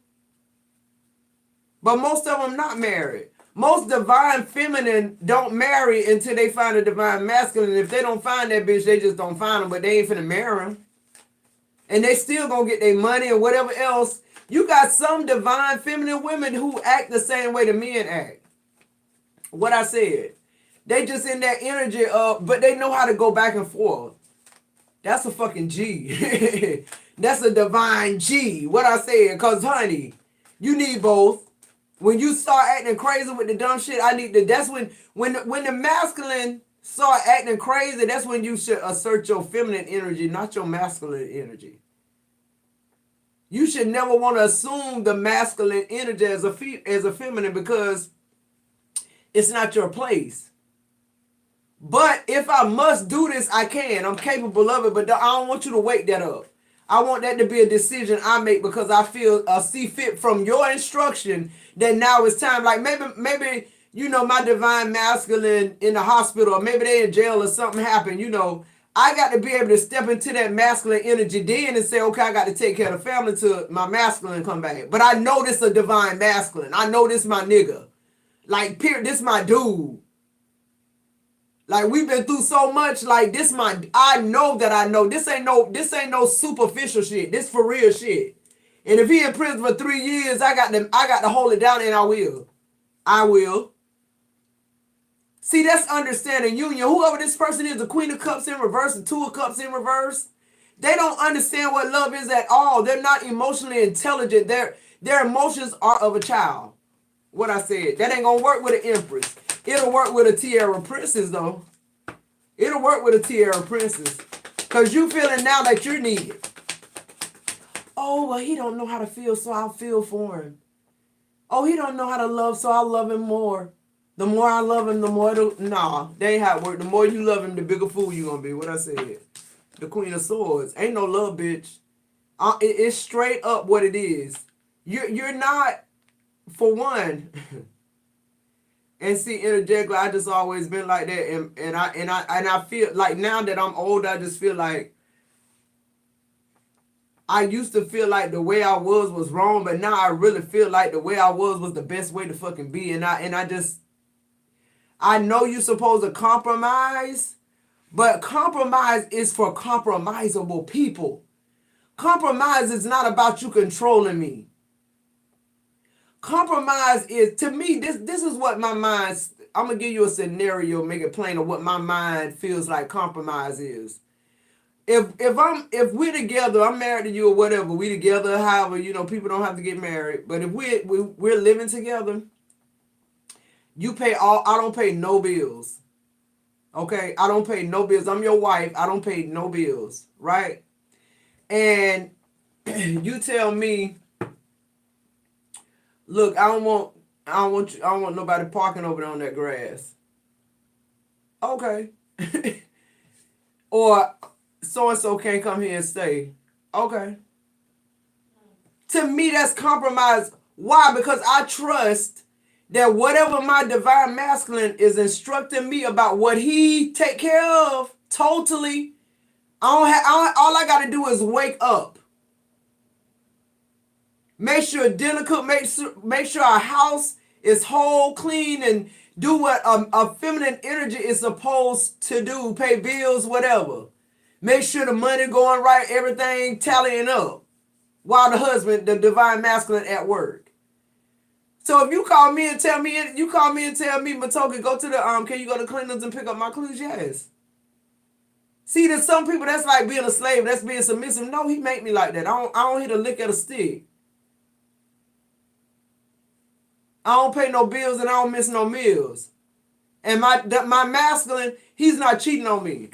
But most of them not married. Most divine feminine don't marry until they find a divine masculine. If they don't find that bitch, they just don't find them, but they ain't finna marry them. And they still gonna get their money or whatever else. You got some divine feminine women who act the same way the men act. What I said. They just in that energy of, but they know how to go back and forth. That's a fucking G. That's a divine G. What I said, cause honey, you need both. When you start acting crazy with the dumb shit, I need to. That's when the masculine start acting crazy. That's when you should assert your feminine energy, not your masculine energy. You should never want to assume the masculine energy as a feminine because it's not your place. But if I must do this, I can. I'm capable of it, but I don't want you to wake that up. I want that to be a decision I make because I feel see fit from your instruction that now it's time. Like maybe you know my divine masculine in the hospital, or maybe they in jail or something happened. You know, I got to be able to step into that masculine energy then and say, okay, I got to take care of the family till my masculine come back. But I know this a divine masculine. I know this my nigga. Like period, this my dude. Like we've been through so much. Like this, I know that I know this ain't no superficial shit. This for real shit. And if he in prison for 3 years, I got to hold it down, and I will. See, that's understanding union. Whoever this person is, the Queen of Cups in reverse, the Two of Cups in reverse, they don't understand what love is at all. They're not emotionally intelligent. Their emotions are of a child. What I said, that ain't gonna work with an empress. It'll work with a tiara princess though. It'll work with a tiara princess. Cause you feeling now that you're needed. Oh, well, he don't know how to feel, so I'll feel for him. Oh, he don't know how to love, so I'll love him more. The more I love him, the more nah, that ain't how it work. The more you love him, the bigger fool you gonna be. What I said. The Queen of Swords. Ain't no love, bitch. It's straight up what it is. You're not, for one. And see, energetically, I just always been like that, and I feel like now that I'm older, I just feel like I used to feel like the way I was wrong, but now I really feel like the way I was the best way to fucking be, and I know you're supposed to compromise, but compromise is for compromisable people. Compromise is not about you controlling me. Compromise is, to me, this is what my mind, I'm going to give you a scenario, make it plain of what my mind feels like compromise is. If we're together, I'm married to you or whatever, we together, however, you know, people don't have to get married, but if we're living together, you pay all, I don't pay no bills. Okay? I don't pay no bills. I'm your wife. I don't pay no bills, right? And you tell me, look, I don't want nobody parking over there on that grass. Okay. Or so-and-so can't come here and stay. Okay. To me, that's compromise. Why? Because I trust that whatever my divine masculine is instructing me about what he take care of, totally, all I got to do is wake up. Make sure dinner cook, make sure our house is whole, clean, and do what a feminine energy is supposed to do, pay bills, whatever. Make sure the money going right, everything tallying up. While the husband, the divine masculine, at work. So if you call me and tell me, Matoka, go to the, can you go to Cleaners and pick up my clothes? Yes. See, there's some people that's like being a slave, that's being submissive. No, he make me like that. I don't hit a lick at a stick. I don't pay no bills and I don't miss no meals. And my masculine, he's not cheating on me.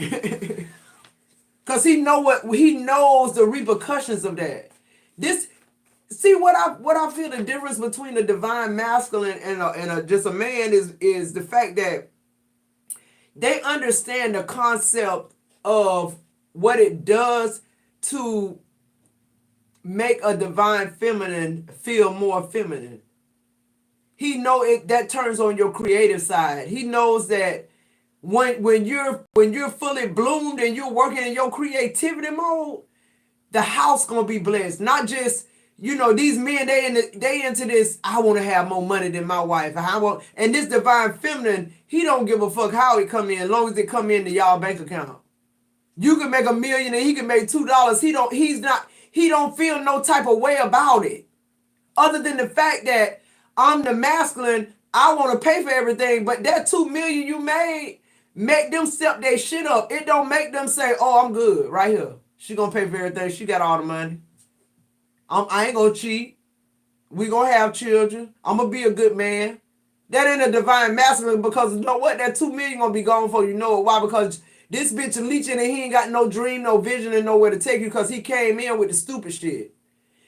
Cause he knows the repercussions of that. See what I feel the difference between the divine masculine and just a man is the fact that they understand the concept of what it does to make a divine feminine feel more feminine. He know it that turns on your creative side. He knows that when you're fully bloomed and you're working in your creativity mode, the house gonna be blessed. Not just You know, these men, they into this, I want to have more money than my wife. And this divine feminine, he don't give a fuck how it come in, as long as it come into y'all bank account. You can make $1 million and he can make $2. He don't feel no type of way about it. Other than the fact that I'm the masculine, I want to pay for everything, but that $2 million you made, make them step their shit up. It don't make them say, oh, I'm good right here. She gonna pay for everything. She got all the money. I ain't gonna cheat. We gonna have children. I'm gonna be a good man. That ain't a divine masculine, because you know what? That $2 million gonna be gone for you. Know why? Because this bitch leeching and he ain't got no dream, no vision, and nowhere to take you, because he came in with the stupid shit.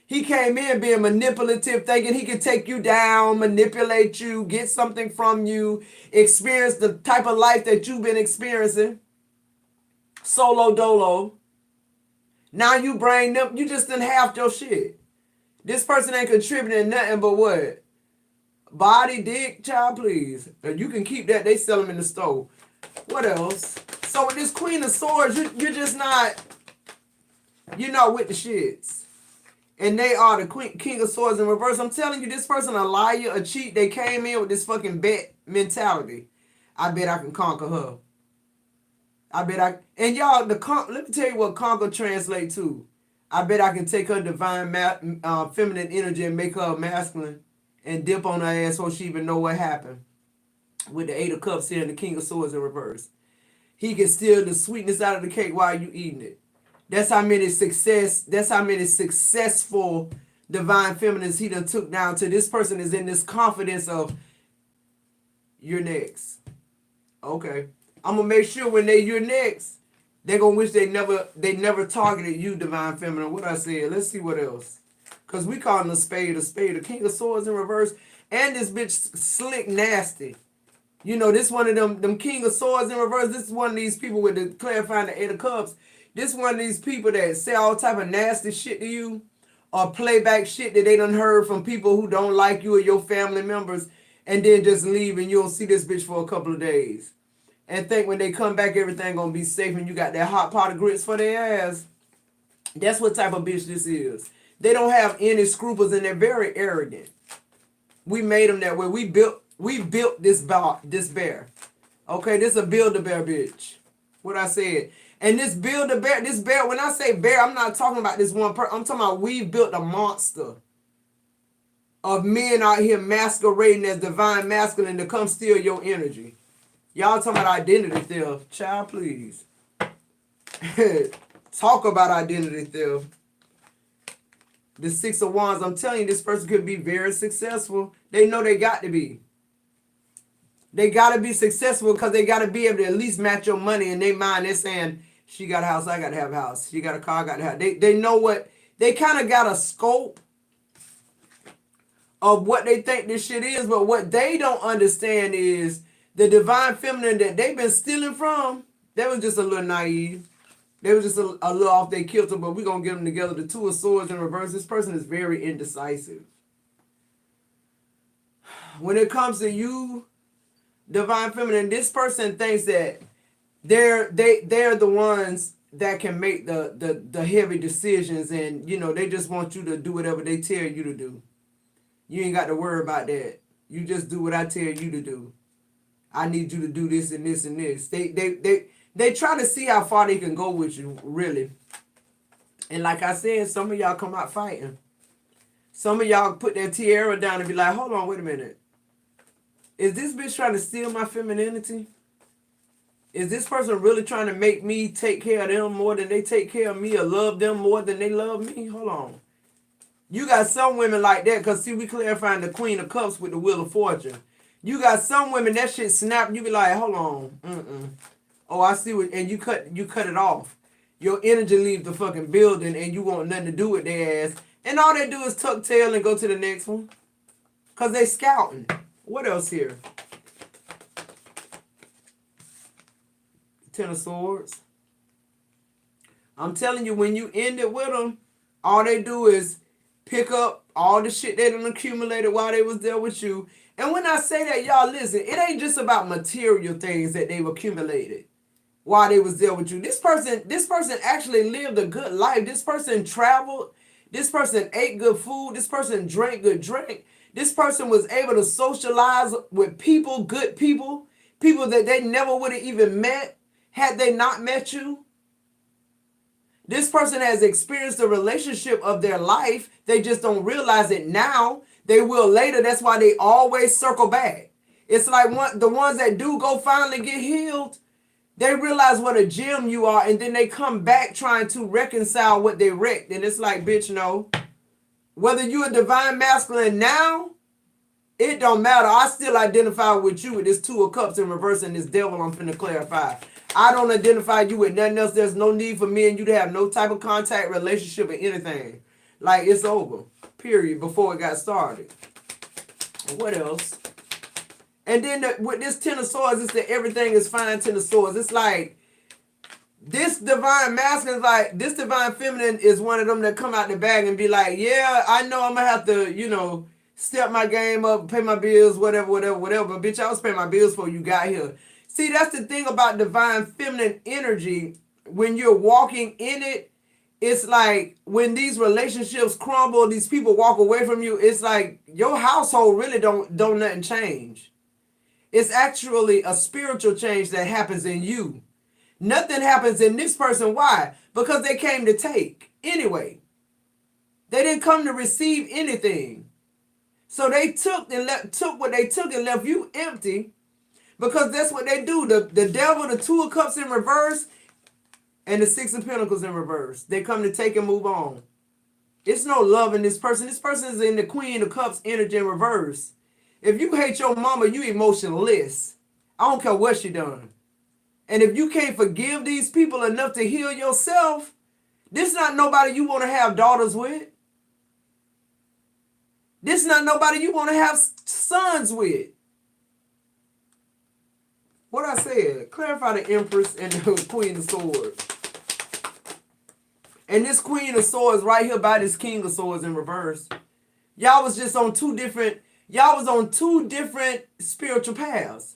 He came in being manipulative, thinking he could take you down, manipulate you, get something from you, experience the type of life that you've been experiencing. Solo dolo. Now you bring them, you just done half your shit. This person ain't contributing nothing but what? Body, dick, child, please. You can keep that. They sell them in the store. What else? So with this Queen of Swords, you're just not, you're not with the shits. And they are the King of Swords in reverse. I'm telling you, this person a liar, a cheat. They came in with this fucking bet mentality. I bet I can conquer her. And y'all, let me tell you what conquer translate to. I bet I can take her divine feminine energy and make her masculine and dip on her ass so she even know what happened. With the 8 of Cups here and the King of Swords in reverse. He can steal the sweetness out of the cake while you eating it. That's how many successful divine feminines he done took down to. This person is in this confidence of, you're next. Okay. I'm gonna make sure when you're next, they're gonna wish they never targeted you, divine feminine. What I said. Let's see what else. Cause we calling a spade a spade. The King of Swords in reverse. And this bitch slick nasty. You know, this one of them King of Swords in reverse. This is one of these people with the clarifying the 8 of Cups. This one of these people that say all type of nasty shit to you, or playback shit that they done heard from people who don't like you or your family members, and then just leave and you don't see this bitch for a couple of days. And think when they come back, everything gonna be safe and you got that hot pot of grits for their ass. That's what type of bitch this is. They don't have any scruples and they're very arrogant. We made them that way. We built this bear. Okay, this a Build-A-Bear bitch. What I said. And this Build-A-Bear, this bear, when I say bear, I'm not talking about this one person. I'm talking about we built a monster of men out here masquerading as divine masculine to come steal your energy. Y'all talking about identity theft. Child, please. Talk about identity theft. The 6 of Wands, I'm telling you, this person could be very successful. They know they got to be. They got to be successful because they got to be able to at least match your money. In their mind, they're saying, she got a house, I got to have a house. She got a car, I got to have. They know what, they kind of got a scope of what they think this shit is. But what they don't understand is the divine feminine that they've been stealing from, they was just a little naive. They was just a little off their kilter, but we're going to get them together. The 2 of Swords in reverse. This person is very indecisive. When it comes to you, divine feminine, this person thinks that they're the ones that can make the heavy decisions, and you know they just want you to do whatever they tell you to do. You ain't got to worry about that. You just do what I tell you to do. I need you to do this and this and this. They try to see how far they can go with you, really. And like I said, some of y'all come out fighting. Some of y'all put their tiara down and be like, hold on, wait a minute. Is this bitch trying to steal my femininity? Is this person really trying to make me take care of them more than they take care of me, or love them more than they love me? Hold on. You got some women like that, because see, we clarifying the Queen of Cups with the Wheel of Fortune. You got some women, that shit snap, you be like, hold on. Oh, I see what, and you cut it off. Your energy leaves the fucking building and you want nothing to do with their ass. And all they do is tuck tail and go to the next one. Because they scouting. What else here? 10 of Swords. I'm telling you, when you end it with them, all they do is pick up all the shit they done accumulated while they was there with you. And when I say that, y'all listen, it ain't just about material things that they've accumulated while they was there with you. This person actually lived a good life. This person traveled. This person ate good food. This person drank good drink. This person was able to socialize with people, good people, people that they never would have even met had they not met you. This person has experienced the relationship of their life. They just don't realize it now. They will later. That's why they always circle back. It's like the ones that do go finally get healed, they realize what a gem you are, and then they come back trying to reconcile what they wrecked. And it's like, bitch, no. Whether you're a divine masculine now, it don't matter. I still identify with you with this Two of Cups in reverse and this devil I'm finna clarify. I don't identify you with nothing else. There's no need for me and you to have no type of contact, relationship, or anything. Like, it's over. Period. Before it got started. What else? And then with this Ten of Swords, it's that everything is fine. Ten of Swords. It's like this divine masculine, like this divine feminine is one of them that come out the bag and be like, yeah, I know I'm gonna have to, step my game up, pay my bills, whatever. But bitch, I was paying my bills before you got here. See, that's the thing about divine feminine energy. When you're walking in it, it's like when these relationships crumble, these people walk away from you, it's like your household really don't nothing change. It's actually a spiritual change that happens in you. Nothing happens in this person. Why? Because they came to take anyway. They didn't come to receive anything. So they took what they took and left you empty, because that's what they do. The devil, the Two of Cups in reverse, and the Six of Pentacles in reverse. They come to take and move on. It's no love in this person. This person is in the Queen of Cups energy in reverse. If you hate your mama, you emotionless. I don't care what she done. And if you can't forgive these people enough to heal yourself, this not nobody you want to have daughters with. This not nobody you want to have sons with. What I said, clarify the Empress and the Queen of Swords. And this Queen of Swords right here by this King of Swords in reverse. Y'all was just on two different spiritual paths.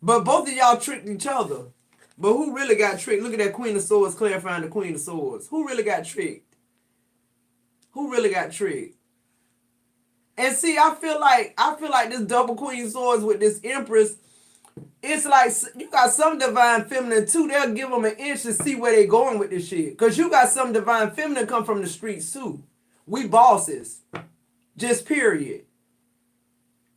But both of y'all tricked each other. But who really got tricked? Look at that Queen of Swords clarifying the Queen of Swords. Who really got tricked? Who really got tricked? And see, I feel like this double Queen of Swords with this Empress, it's like you got some divine feminine too. They'll give them an inch to see where they going with this shit. Because you got some divine feminine come from the streets too. We bosses. Just period.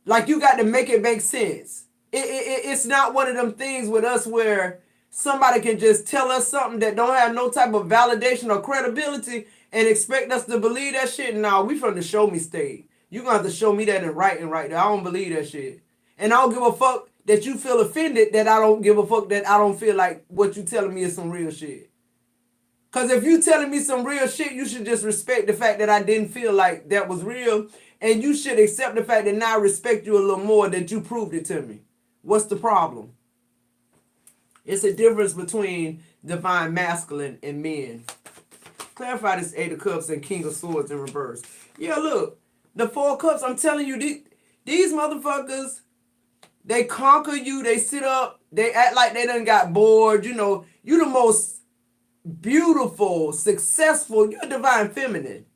Like you got to make it make sense. It's not one of them things with us where somebody can just tell us something that don't have no type of validation or credibility and expect us to believe that shit. Nah, we from the show me state. You gonna have to show me that in writing right there. I don't believe that shit. And I don't give a fuck that you feel offended that I don't give a fuck that I don't feel like what you telling me is some real shit. Because if you telling me some real shit, you should just respect the fact that I didn't feel like that was real. And you should accept the fact that now I respect you a little more that you proved it to me. What's the problem? It's a difference between divine masculine and men. Clarify this Eight of Cups and King of Swords in reverse. Yeah, look. The Four of Cups, I'm telling you, these motherfuckers, they conquer you. They sit up. They act like they done got bored. You the most beautiful, successful. You're a divine feminine.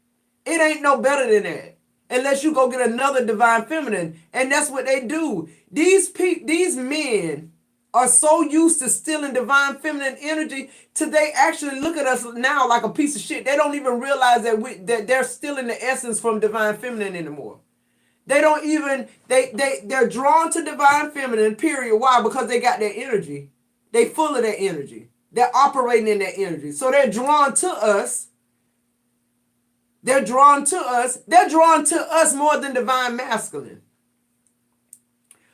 It ain't no better than that. Unless you go get another divine feminine. And that's what they do. These men are so used to stealing divine feminine energy till they actually look at us now like a piece of shit. They don't even realize that they're stealing the essence from divine feminine anymore. They don't even, they're drawn to divine feminine, period. Why? Because they got that energy. They full of that energy. They're operating in that energy. So they're drawn to us. They're drawn to us. They're drawn to us more than divine masculine.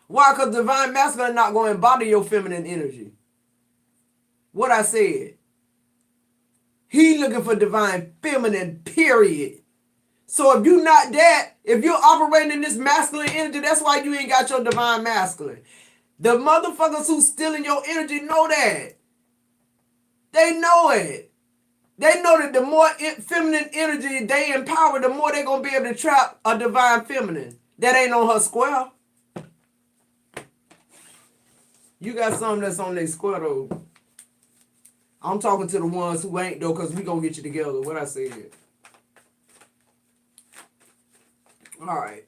Why? Because divine masculine not going to embody your feminine energy. What I said. He looking for divine feminine, period. So if you're not that, if you're operating in this masculine energy, that's why you ain't got your divine masculine. The motherfuckers who stealing your energy know that. They know it. They know that the more feminine energy they empower, the more they're going to be able to trap a divine feminine. That ain't on her square. You got something that's on their square, though. I'm talking to the ones who ain't, though, because we going to get you together. What I said. All right.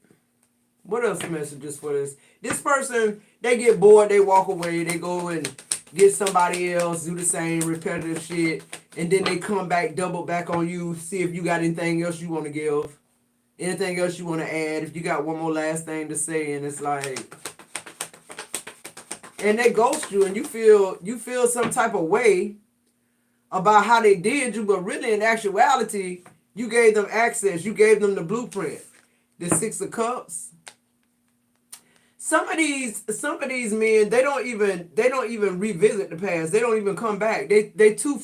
What else messages for this? This person, they get bored, they walk away, they go and get somebody else, do the same repetitive shit, and then they come back, double back on you, see if you got anything else you want to give, anything else you want to add, if you got one more last thing to say, and it's like, and they ghost you, and you feel some type of way about how they did you, but really in actuality, you gave them access, you gave them the blueprint. The Six of Cups. Some of these men, they don't even revisit the past. They don't even come back. They too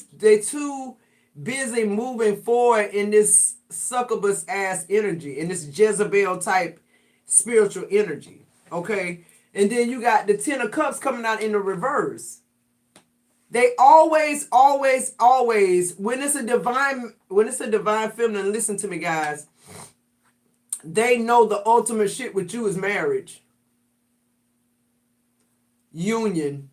busy moving forward in this succubus ass energy, in this Jezebel type spiritual energy. Okay? And then you got the Ten of Cups coming out in the reverse. They always, when it's a divine feminine, listen to me, guys. They know the ultimate shit with you is marriage. Union.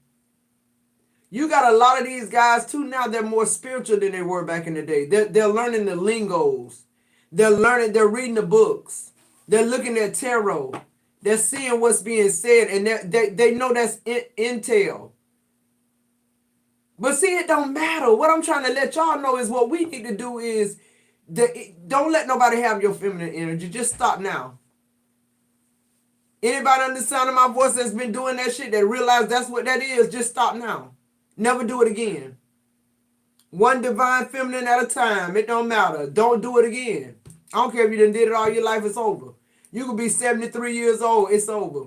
You got a lot of these guys too now, they're more spiritual than they were back in the day. They're learning the lingos. They're reading the books. They're looking at tarot. They're seeing what's being said, and they know that's intel. But see, it don't matter. What I'm trying to let y'all know is what we need to do is don't let nobody have your feminine energy. Just stop now. Anybody under the sound of my voice that's been doing that shit that realize that's what that is, just stop now. Never do it again. One divine feminine at a time. It don't matter. Don't do it again. I don't care if you done did it all your life, it's over. You could be 73 years old, it's over.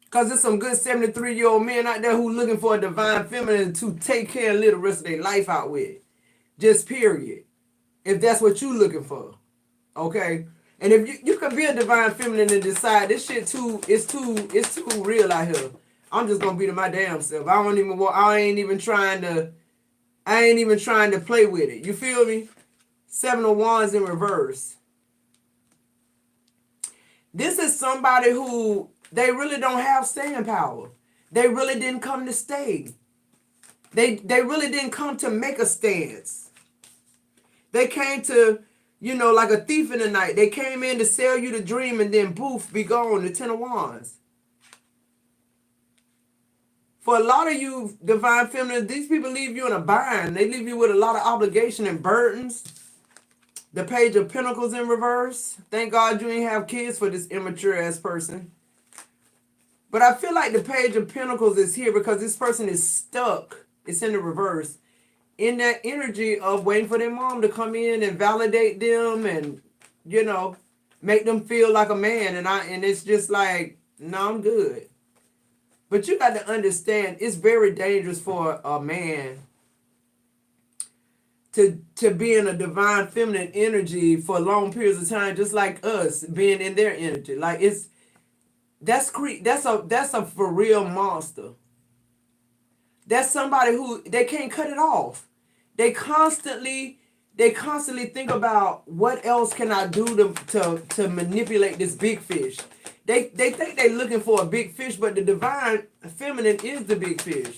Because there's some good 73-year-old men out there who looking for a divine feminine to take care and live the rest of their life out with. Just period. If that's what you looking for. Okay? And if you could be a divine feminine and decide this shit it's too real out here. I'm just gonna be to my damn self. I ain't even trying to play with it. You feel me? Seven of Wands in reverse. This is somebody who they really don't have staying power. They really didn't come to stay. They really didn't come to make a stance. They came to, like a thief in the night. They came in to sell you the dream and then poof, be gone, the Ten of Wands. For a lot of you divine feminine, these people leave you in a bind. They leave you with a lot of obligation and burdens. The Page of Pentacles in reverse. Thank God you ain't have kids for this immature ass person. But I feel like the Page of Pentacles is here because this person is stuck. It's in the reverse. In that energy of waiting for their mom to come in and validate them and, make them feel like a man. And it's just like, no, I'm good. But you got to understand, it's very dangerous for a man to be in a divine feminine energy for long periods of time, just like us being in their energy. Like that's a for real monster. That's somebody who they can't cut it off. They constantly think about what else can I do to manipulate this big fish. They think they're looking for a big fish, but the divine feminine is the big fish.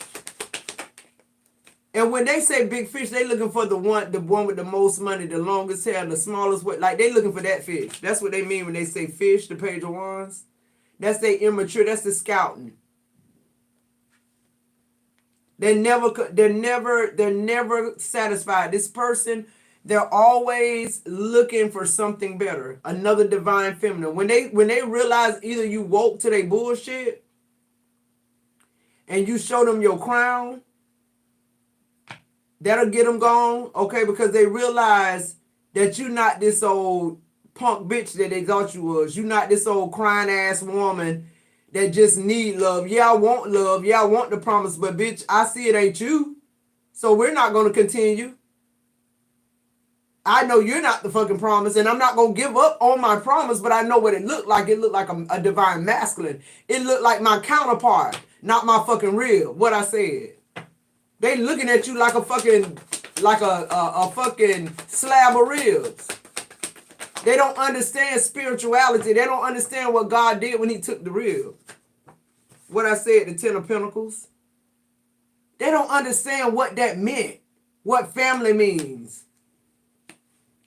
And when they say big fish, they looking for the one with the most money, the longest hair, the smallest way. Like they looking for that fish. That's what they mean when they say fish, the Page of Wands. That's their immature. That's the scouting. They're never satisfied. This person, they're always looking for something better. Another divine feminine. When they realize either you woke to their bullshit and you show them your crown, that'll get them gone, okay? Because they realize that you're not this old punk bitch that they thought you was. You're not this old crying ass woman that just need love. Yeah, I want love. Yeah, I want the promise, but bitch, I see it ain't you. So we're not going to continue. I know you're not the fucking promise, and I'm not going to give up on my promise, but I know what it looked like. It looked like a divine masculine. It looked like my counterpart, not my fucking real, what I said. They looking at you like a fucking slab of ribs. They don't understand spirituality. They don't understand what God did when he took the rib. What I said, the Ten of Pentacles. They don't understand what that meant. What family means.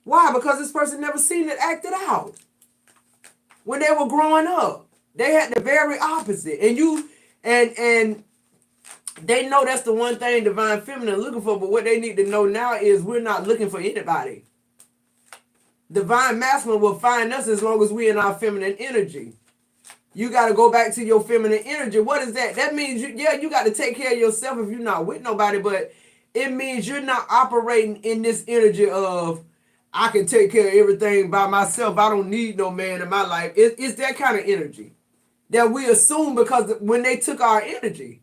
Why? Because this person never seen it acted out. When they were growing up, they had the very opposite. And they know that's the one thing divine feminine looking for, but what they need to know now is we're not looking for anybody. Divine masculine will find us as long as we're in our feminine energy. You got to go back to your feminine energy. What is that? That means, you got to take care of yourself if you're not with nobody, but it means you're not operating in this energy of, I can take care of everything by myself. I don't need no man in my life. It's that kind of energy that we assume because when they took our energy.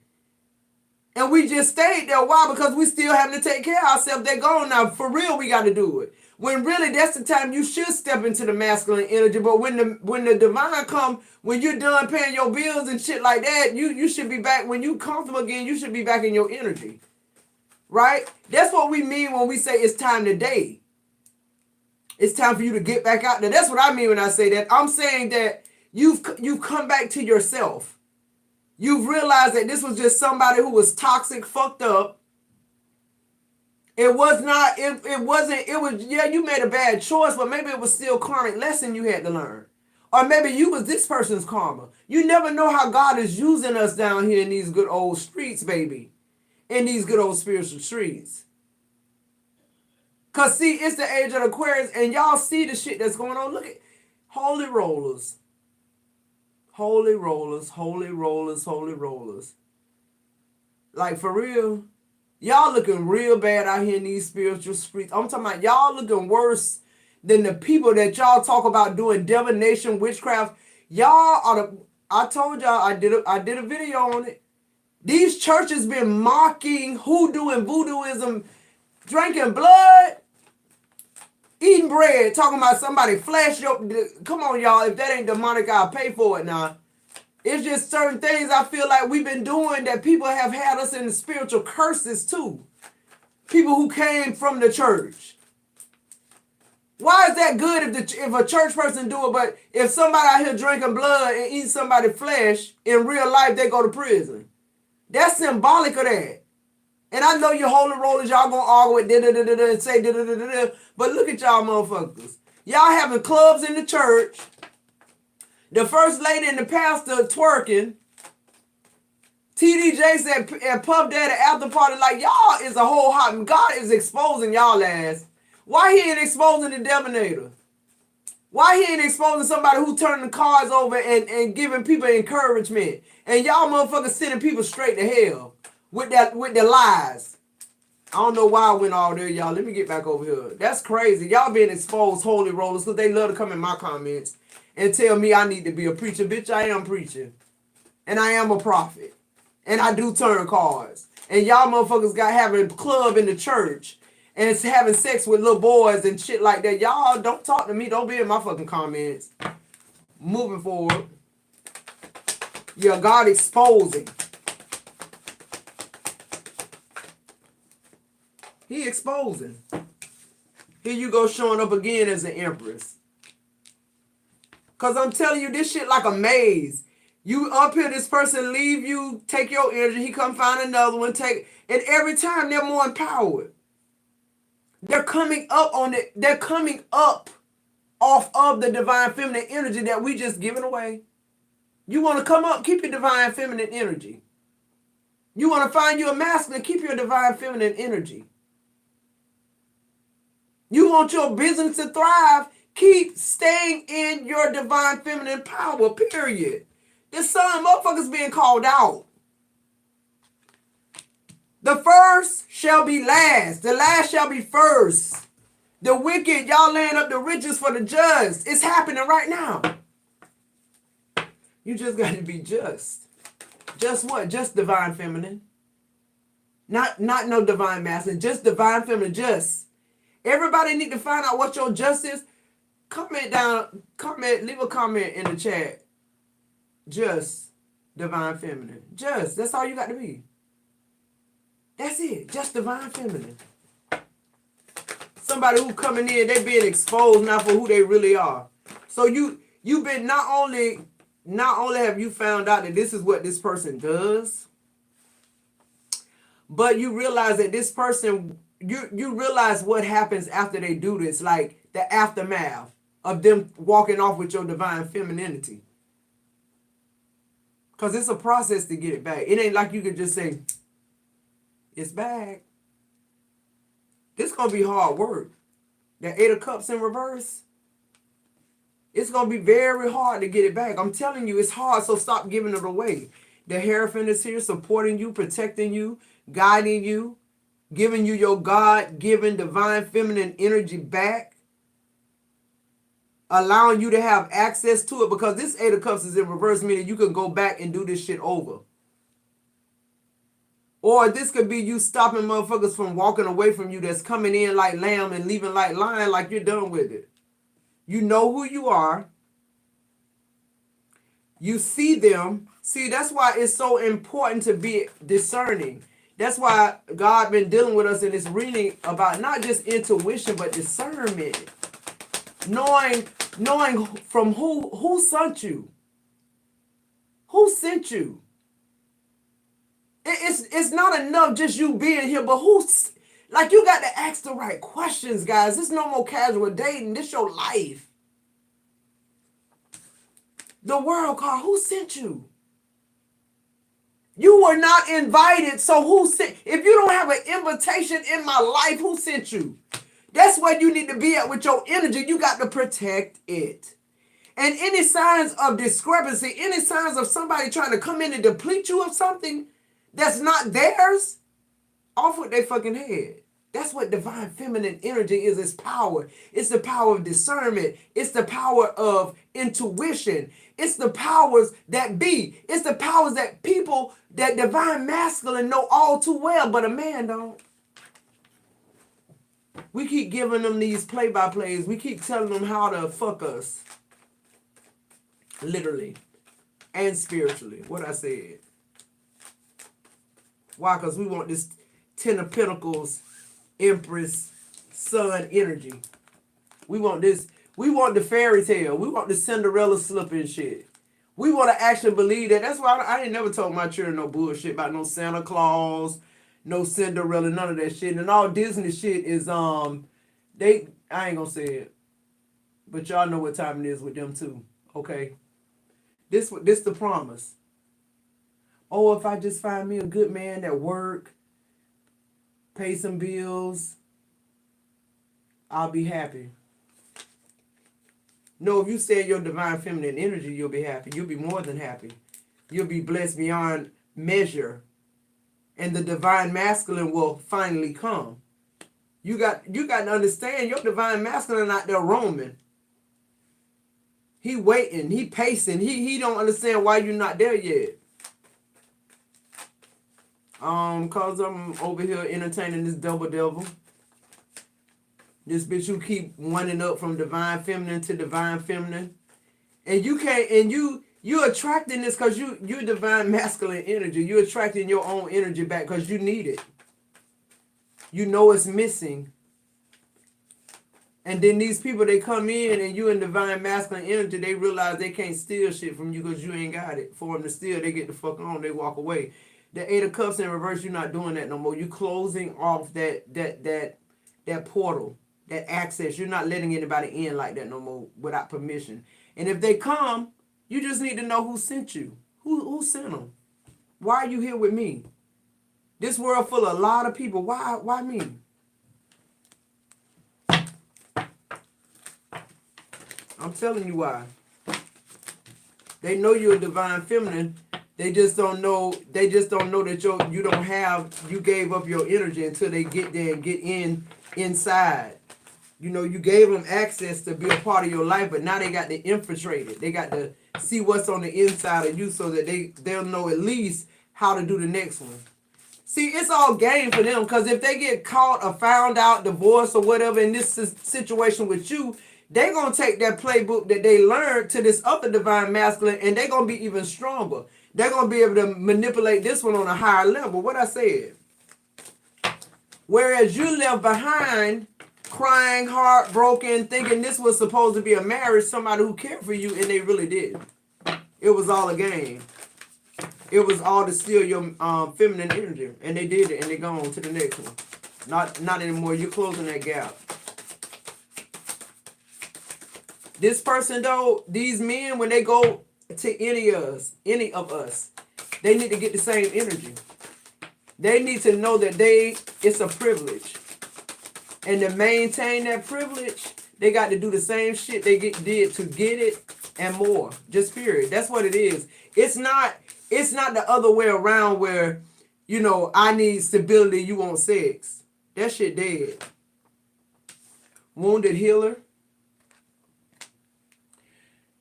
And we just stayed there. Why? Because we still having to take care of ourselves. They're gone now. For real, we got to do it. When really that's the time you should step into the masculine energy. But when the divine come, when you're done paying your bills and shit like that, you should be back. When you comfortable again, you should be back in your energy. Right? That's what we mean when we say it's time to date. It's time for you to get back out there. That's what I mean when I say that. I'm saying that you've come back to yourself. You've realized that this was just somebody who was toxic, fucked up. It was, you made a bad choice, but maybe it was still a karmic lesson you had to learn. Or maybe you was this person's karma. You never know how God is using us down here in these good old streets, baby. In these good old spiritual streets. Because, see, it's the age of Aquarius, and y'all see the shit that's going on. Look at holy rollers. Holy rollers, holy rollers, holy rollers. Like, for real, y'all looking real bad out here in these spiritual streets. I'm talking about y'all looking worse than the people that y'all talk about doing divination, witchcraft. Y'all are the, I told y'all, I did a video on it. These churches been mocking hoodoo and voodooism, drinking blood, eating bread, talking about somebody flesh. Come on, y'all. If that ain't demonic, I'll pay for it now. It's just certain things I feel like we've been doing that people have had us in the spiritual curses too. People who came from the church. Why is that good if a church person do it, but if somebody out here drinking blood and eating somebody's flesh, in real life they go to prison? That's symbolic of that. And I know you holy rollers, y'all gonna argue with da-da-da-da-da and say da-da-da-da-da, but look at y'all motherfuckers. Y'all having clubs in the church. The first lady and the pastor twerking. TDJ said, and Puff Daddy after party, like, y'all is a whole hot, and God is exposing y'all ass. Why he ain't exposing the divinator? Why he ain't exposing somebody who turning the cards over and giving people encouragement? And y'all motherfuckers sending people straight to hell with the lies. I don't know why I went all there, y'all. Let me get back over here. That's crazy. Y'all being exposed, holy rollers, because they love to come in my comments and tell me I need to be a preacher. Bitch, I am preaching. And I am a prophet. And I do turn cards. And y'all motherfuckers got having a club in the church and it's having sex with little boys and shit like that. Y'all don't talk to me. Don't be in my fucking comments. Moving forward. Yeah, God exposing. He exposing. Here you go showing up again as an empress. Because I'm telling you, this shit like a maze. You up here, this person leave you, take your energy, he come find another one, take, and every time they're more empowered. They're coming up on it. They're coming up off of the divine feminine energy that we just given away. You want to come up, keep your divine feminine energy. You want to find you a masculine, keep your divine feminine energy. You want your business to thrive, keep staying in your divine feminine power, period. This son motherfuckers being called out. The first shall be last. The last shall be first. The wicked, y'all laying up the riches for the just. It's happening right now. You just got to be just. Just what? Just divine feminine. Not no divine masculine. Just divine feminine. Just. Everybody need to find out what your just is. Comment down. Comment. Leave a comment in the chat. Just divine feminine. Just. That's all you got to be. That's it. Just divine feminine. Somebody who coming in, they being exposed now for who they really are. So you've been not only have you found out that this is what this person does, but you realize that this person, you realize what happens after they do this. Like the aftermath of them walking off with your divine femininity. Because it's a process to get it back. It ain't like you could just say, it's back. This going to be hard work. That 8 of Cups in reverse, it's going to be very hard to get it back. I'm telling you, it's hard, so stop giving it away. The Hierophant is here supporting you, protecting you, guiding you, giving you your God-given divine feminine energy back, allowing you to have access to it, because this 8 of Cups is in reverse, meaning you can go back and do this shit over. Or this could be you stopping motherfuckers from walking away from you that's coming in like lamb and leaving like lion, like you're done with it. You know who you are. You see them. See, that's why it's so important to be discerning. That's why God been dealing with us in this reading about not just intuition, but discernment. Knowing from who sent you. Who sent you? It's not enough just you being here, but who's, like, you got to ask the right questions, guys. This no more casual dating. This your life. The world card, who sent you? You were not invited, so who sent? If you don't have an invitation in my life, who sent you? That's where you need to be at with your energy. You got to protect it. And any signs of discrepancy, any signs of somebody trying to come in and deplete you of something that's not theirs, off with their fucking head. That's what divine feminine energy is. It's power. It's the power of discernment. It's the power of intuition. It's the powers that be. It's the powers that people, that divine masculine know all too well, but a man don't. We keep giving them these play-by-plays. We keep telling them how to fuck us. Literally. And spiritually. What I said. Why? Because we want this 10 of Pentacles, Empress, Sun energy. We want this. We want the fairy tale. We want the Cinderella slip and shit. We want to actually believe that. That's why I ain't never told my children no bullshit about no Santa Claus, no Cinderella, none of that shit. And all Disney shit is, I ain't gonna say it. But y'all know what time it is with them too. Okay? This the promise. Oh, if I just find me a good man that work, pay some bills, I'll be happy. No, if you stay in your divine feminine energy, you'll be happy. You'll be more than happy. You'll be blessed beyond measure. And the divine masculine will finally come. You got to understand, your divine masculine not there roaming. He waiting. He pacing. He don't understand why you're not there yet. Cause I'm over here entertaining this double devil. This bitch who keep winding up from divine feminine to divine feminine. And you can't, and you're attracting this because you're divine masculine energy. You're attracting your own energy back because you need it. You know it's missing. And then these people, they come in and you in divine masculine energy, they realize they can't steal shit from you because you ain't got it. For them to steal, they get the fuck on, they walk away. The 8 of Cups in reverse, you're not doing that no more. You're closing off that portal, that access. You're not letting anybody in like that no more without permission. And if they come, you just need to know who sent you. Who sent them? Why are you here with me? This world full of a lot of people. Why me? I'm telling you why. They know you're a divine feminine. They just don't know that you gave up your energy until they get there and get inside. You know, you gave them access to be a part of your life, but now they got to infiltrate it. They got to see what's on the inside of you so that they'll know at least how to do the next one. See, it's all game for them, because if they get caught or found out, divorced or whatever in this situation with you, they're going to take that playbook that they learned to this other divine masculine, and they're going to be even stronger. They're going to be able to manipulate this one on a higher level. What I said. Whereas you left behind crying, heartbroken, thinking this was supposed to be a marriage, somebody who cared for you, and they really didn't. It was all a game. It was all to steal your feminine energy. And they did it, and they gone to the next one. Not anymore. You're closing that gap. This person though, these men, when they go to any of us, they need to get the same energy. They need to know that it's a privilege. And to maintain that privilege, they got to do the same shit they did to get it and more. Just period. That's what it is. It's not the other way around where, I need stability, you want sex. That shit dead. Wounded healer.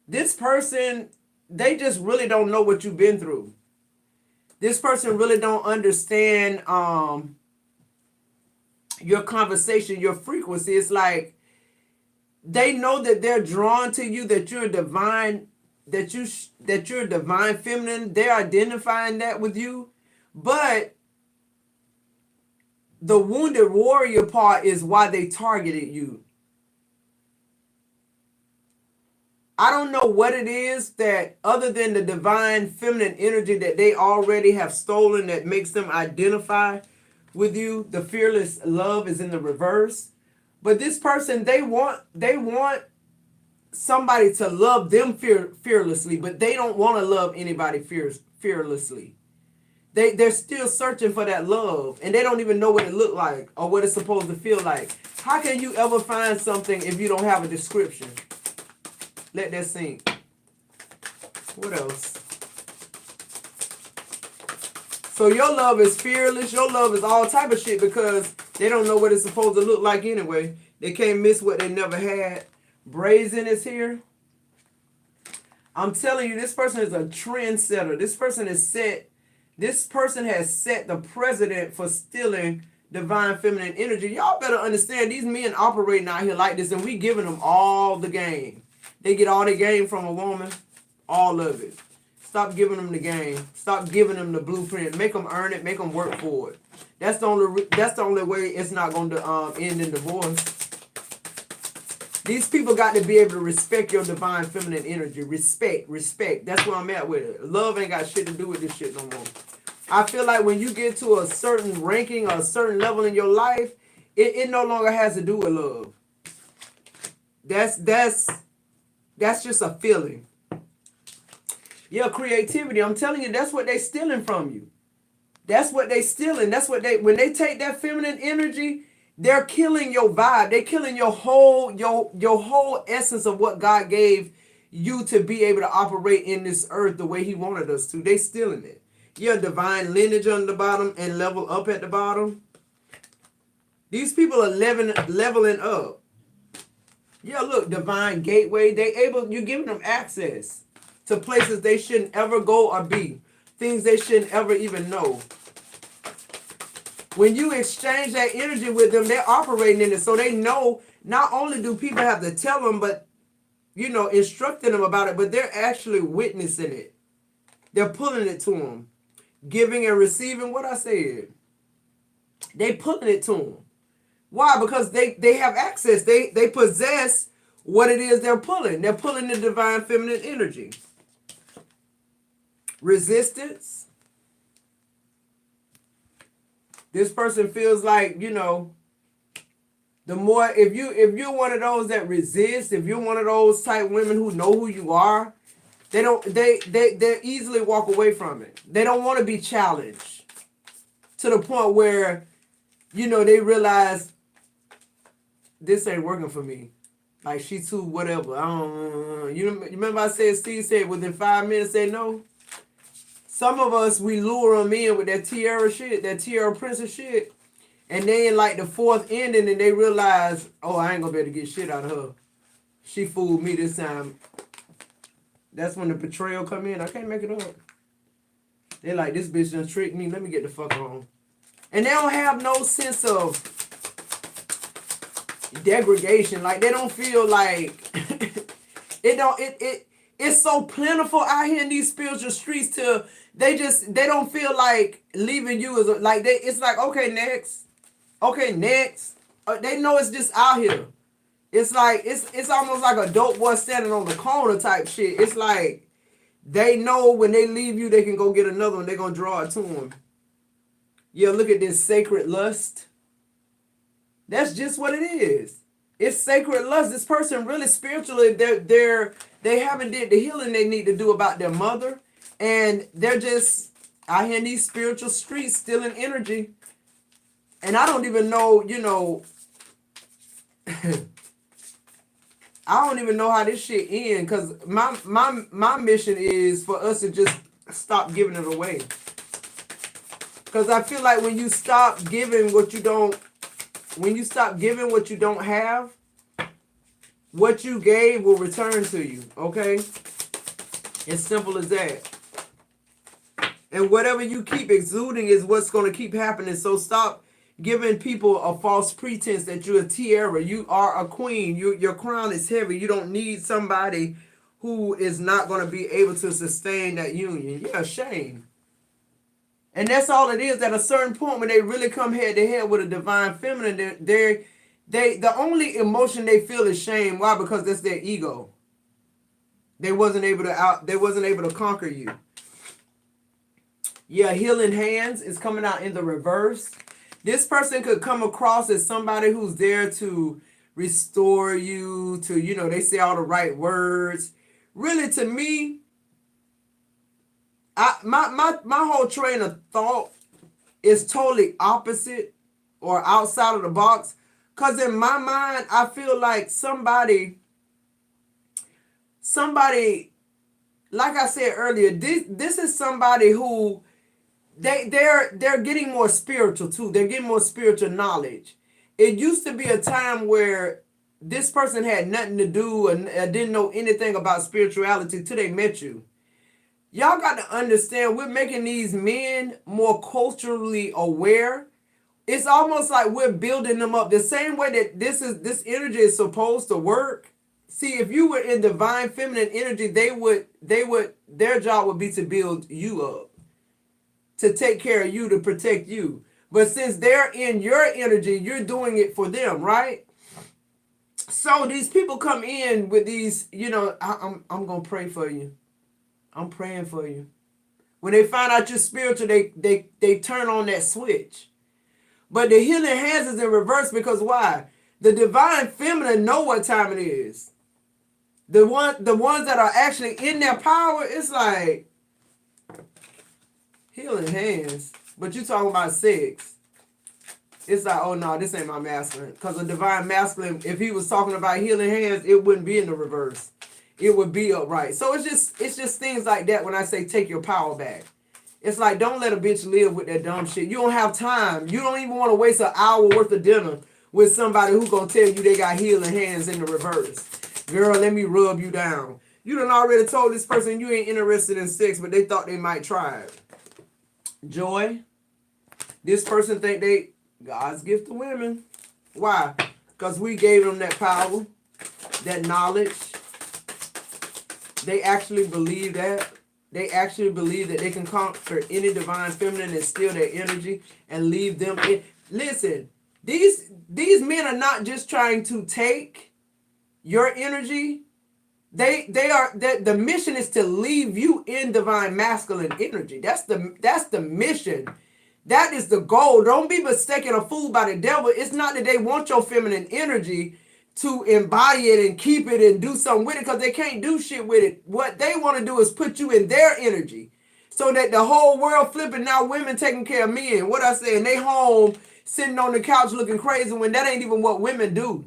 This person, they just really don't know what you've been through. This person really don't understand your conversation, your frequency. It's like they know that they're drawn to you, that you're divine, that you're divine feminine. They're identifying that with you. But the wounded warrior part is why they targeted you. I don't know what it is that, other than the divine feminine energy that they already have stolen, that makes them identify with you. The fearless love is in the reverse. But this person, they want somebody to love them fearlessly, but they don't want to love anybody fearlessly. They're still searching for that love, and they don't even know what it look like or what it's supposed to feel like. How can you ever find something if you don't have a description? Let that sink. What else? So your love is fearless. Your love is all type of shit because they don't know what it's supposed to look like anyway. They can't miss what they never had. Brazen is here. I'm telling you, this person is a trendsetter. This person has set the precedent for stealing divine feminine energy. Y'all better understand, these men operating out here like this, and we giving them all the game. They get all the game from a woman, all of it. Stop giving them the game. Stop giving them the blueprint. Make them earn it. Make them work for it. That's the only way it's not going to end in divorce. These people got to be able to respect your divine feminine energy. Respect. That's where I'm at with it. Love ain't got shit to do with this shit no more. I feel like when you get to a certain ranking or a certain level in your life, it no longer has to do with love. That's just a feeling. Yeah, creativity. I'm telling you, that's what they stealing from you. That's what they stealing. When they take that feminine energy, they're killing your vibe. They're killing your whole essence of what God gave you to be able to operate in this earth the way he wanted us to. They stealing it. Yeah, divine lineage on the bottom and level up at the bottom. These people are leveling up. Yeah, look, divine gateway. You're giving them access to places they shouldn't ever go or be. Things they shouldn't ever even know. When you exchange that energy with them, they're operating in it. So they know, not only do people have to tell them, but, instructing them about it, but they're actually witnessing it. They're pulling it to them. Giving and receiving what I said. They pulling it to them. Why? Because they have access. They possess what it is they're pulling. They're pulling the divine feminine energy. Resistance. This person feels like, the more, if you're one of those that resist, if you're one of those type women who know who you are, they easily walk away from it. They don't want to be challenged to the point where, they realize this ain't working for me. Like, she too whatever. I don't. You remember I said, Steve said within 5 minutes say no? Some of us, we lure them in with that tiara shit, that tiara princess shit. And they in like the 4th ending and they realize, oh, I ain't gonna be able to get shit out of her. She fooled me this time. That's when the betrayal come in. I can't make it up. They like, this bitch done tricked me. Let me get the fuck on. And they don't have no sense of degradation. Like, they don't feel like it's so plentiful out here in these spiritual streets till they don't feel like leaving you as it's like, okay, next. They know it's just out here. It's like it's almost like a dope boy standing on the corner type shit. It's like they know when they leave you, they can go get another one. They're gonna draw it to them. Yeah, look at this sacred lust. That's just what it is. It's sacred lust. This person really spiritually, they haven't did the healing they need to do about their mother, and they're just out here in these spiritual streets stealing energy. And I don't even know, I don't even know how this shit ends, because my mission is for us to just stop giving it away. Because I feel like when you stop giving what you don't have, what you gave will return to you, okay? As simple as that. And whatever you keep exuding is what's going to keep happening. So stop giving people a false pretense that you're a tiara. You are a queen. Your crown is heavy. You don't need somebody who is not going to be able to sustain that union. Yeah, shame. And that's all it is. At a certain point, when they really come head to head with a divine feminine, the only emotion they feel is shame. Why? Because that's their ego. They wasn't able to conquer you. Yeah, healing hands is coming out in the reverse. This person could come across as somebody who's there to restore you, to, they say all the right words. Really, to me, my whole train of thought is totally opposite or outside of the box. Because in my mind, I feel like somebody, like I said earlier, this is somebody who they're getting more spiritual too. They're getting more spiritual knowledge. It used to be a time where this person had nothing to do and didn't know anything about spirituality till they met you. Y'all got to understand, we're making these men more culturally aware. It's almost like we're building them up the same way that this energy is supposed to work. See, if you were in divine feminine energy, their job would be to build you up, to take care of you, to protect you. But since they're in your energy, you're doing it for them, right? So these people come in with these, I'm going to pray for you. I'm praying for you. When they find out you're spiritual, they turn on that switch. But the healing hands is in reverse, because why? The divine feminine know what time it is. The ones that are actually in their power, it's like healing hands. But you talking about sex. It's like, oh no, this ain't my masculine. Because a divine masculine, if he was talking about healing hands, it wouldn't be in the reverse. It would be upright. So it's just things like that when I say take your power back. It's like, don't let a bitch live with that dumb shit. You don't have time. You don't even want to waste an hour worth of dinner with somebody who's going to tell you they got healing hands in the reverse. Girl, let me rub you down. You done already told this person you ain't interested in sex, but they thought they might try it. Joy. This person think they God's gift to women. Why? Because we gave them that power, that knowledge. They actually believe that. They actually believe that they can conquer any divine feminine and steal their energy and leave them in. Listen, these men are not just trying to take your energy. The mission is to leave you in divine masculine energy. That's the mission. That is the goal. Don't be mistaken or fooled by the devil. It's not that they want your feminine energy to embody it and keep it and do something with it, because they can't do shit with it. What they want to do is put you in their energy so that the whole world flipping, now women taking care of men. What I say, and they home sitting on the couch looking crazy, when that ain't even what women do.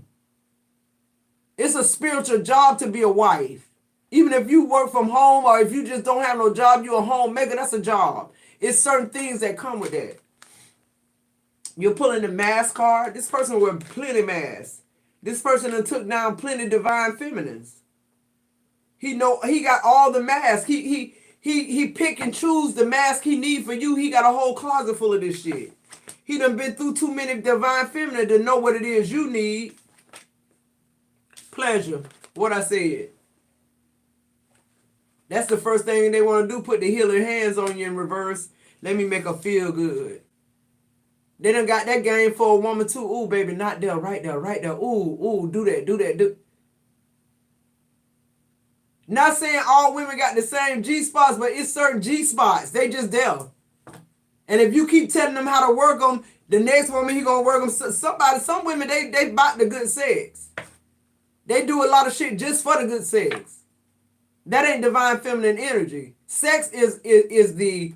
It's a spiritual job to be a wife. Even if you work from home or if you just don't have no job, you're a homemaker, that's a job. It's certain things that come with that. You're pulling the mask card. This person wear plenty masks. This person done took down plenty divine feminines. He got all the masks. He pick and choose the mask he need for you. He got a whole closet full of this shit. He done been through too many divine feminine to know what it is you need. Pleasure. What I said. That's the first thing they want to do, put the healing hands on you in reverse. Let me make her feel good. They done got that game for a woman too. Ooh, baby, not there, right there, right there. Ooh, do that. Not saying all women got the same G-spots, but it's certain G-spots. They just there. And if you keep telling them how to work them, the next woman he gonna work them. Some women, they bought the good sex. They do a lot of shit just for the good sex. That ain't divine feminine energy. Sex is the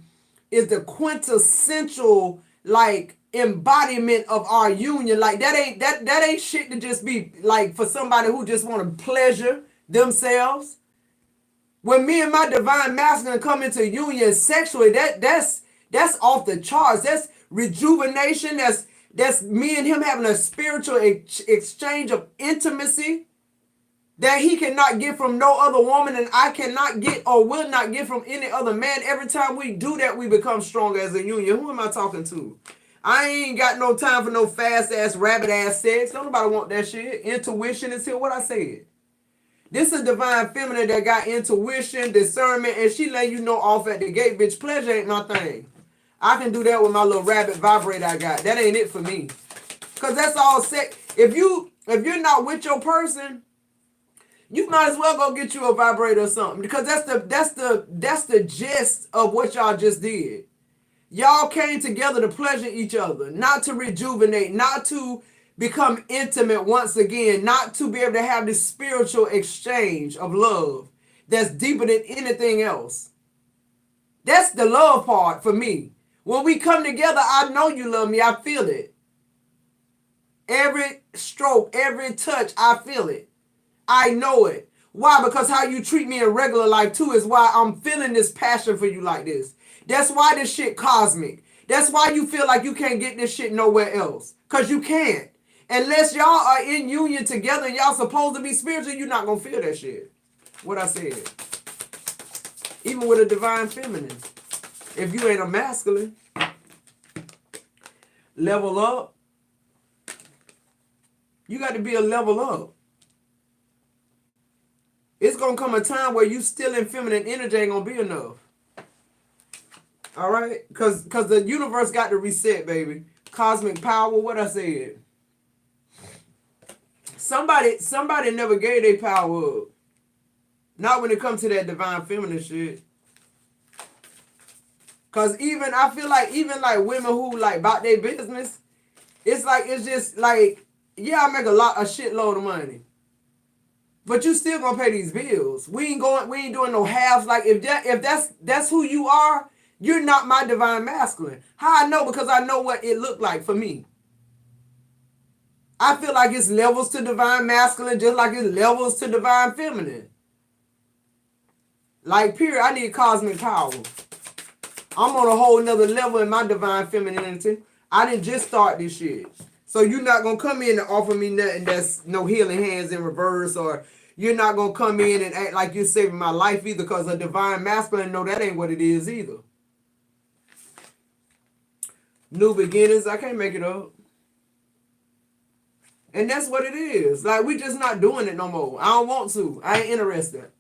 quintessential like embodiment of our union. Like that ain't shit to just be like for somebody who just want to pleasure themselves. When me and my divine masculine come into union sexually, that's off the charts. That's rejuvenation. That's me and him having a spiritual exchange of intimacy that he cannot get from no other woman, and I cannot get or will not get from any other man. Every time we do that, we become stronger as a union. Who am I talking to? I ain't got no time for no fast ass, rabbit ass sex. Don't nobody want that shit. Intuition is here. What I said. This is divine feminine that got intuition, discernment, and she letting you know off at the gate, bitch, pleasure ain't my thing. I can do that with my little rabbit vibrator I got. That ain't it for me. Cause that's all sex. If you're not with your person, you might as well go get you a vibrator or something. Because that's the gist of what y'all just did. Y'all came together to pleasure each other, not to rejuvenate, not to become intimate once again, not to be able to have this spiritual exchange of love that's deeper than anything else. That's the love part for me. When we come together, I know you love me. I feel it. Every stroke, every touch, I feel it. I know it. Why? Because how you treat me in regular life too is why I'm feeling this passion for you like this. That's why this shit cosmic. That's why you feel like you can't get this shit nowhere else. Because you can't. Unless y'all are in union together and y'all supposed to be spiritual, you're not going to feel that shit. What I said. Even with a divine feminine. If you ain't a masculine, level up. You got to be a level up. It's going to come a time where you still in feminine energy ain't going to be enough. All right? Because the universe got to reset, baby. Cosmic power, what I said. Somebody never gave their power up. Not when it comes to that divine feminine shit. Cause even I feel like even like women who like about their business, it's just like, yeah, I make a shitload of money. But you still gonna pay these bills. We ain't doing no halves. Like if that's who you are, you're not my divine masculine. How I know? Because I know what it looked like for me. I feel like it's levels to divine masculine just like it's levels to divine feminine. Like, period, I need cosmic power. I'm on a whole nother level in my divine femininity. I didn't just start this shit. So you're not going to come in and offer me nothing that's no healing hands in reverse, or you're not going to come in and act like you're saving my life either, because a divine masculine, no, that ain't what it is either. New beginnings, I can't make it up. And that's what it is. Like, we just not doing it no more. I don't want to. I ain't interested.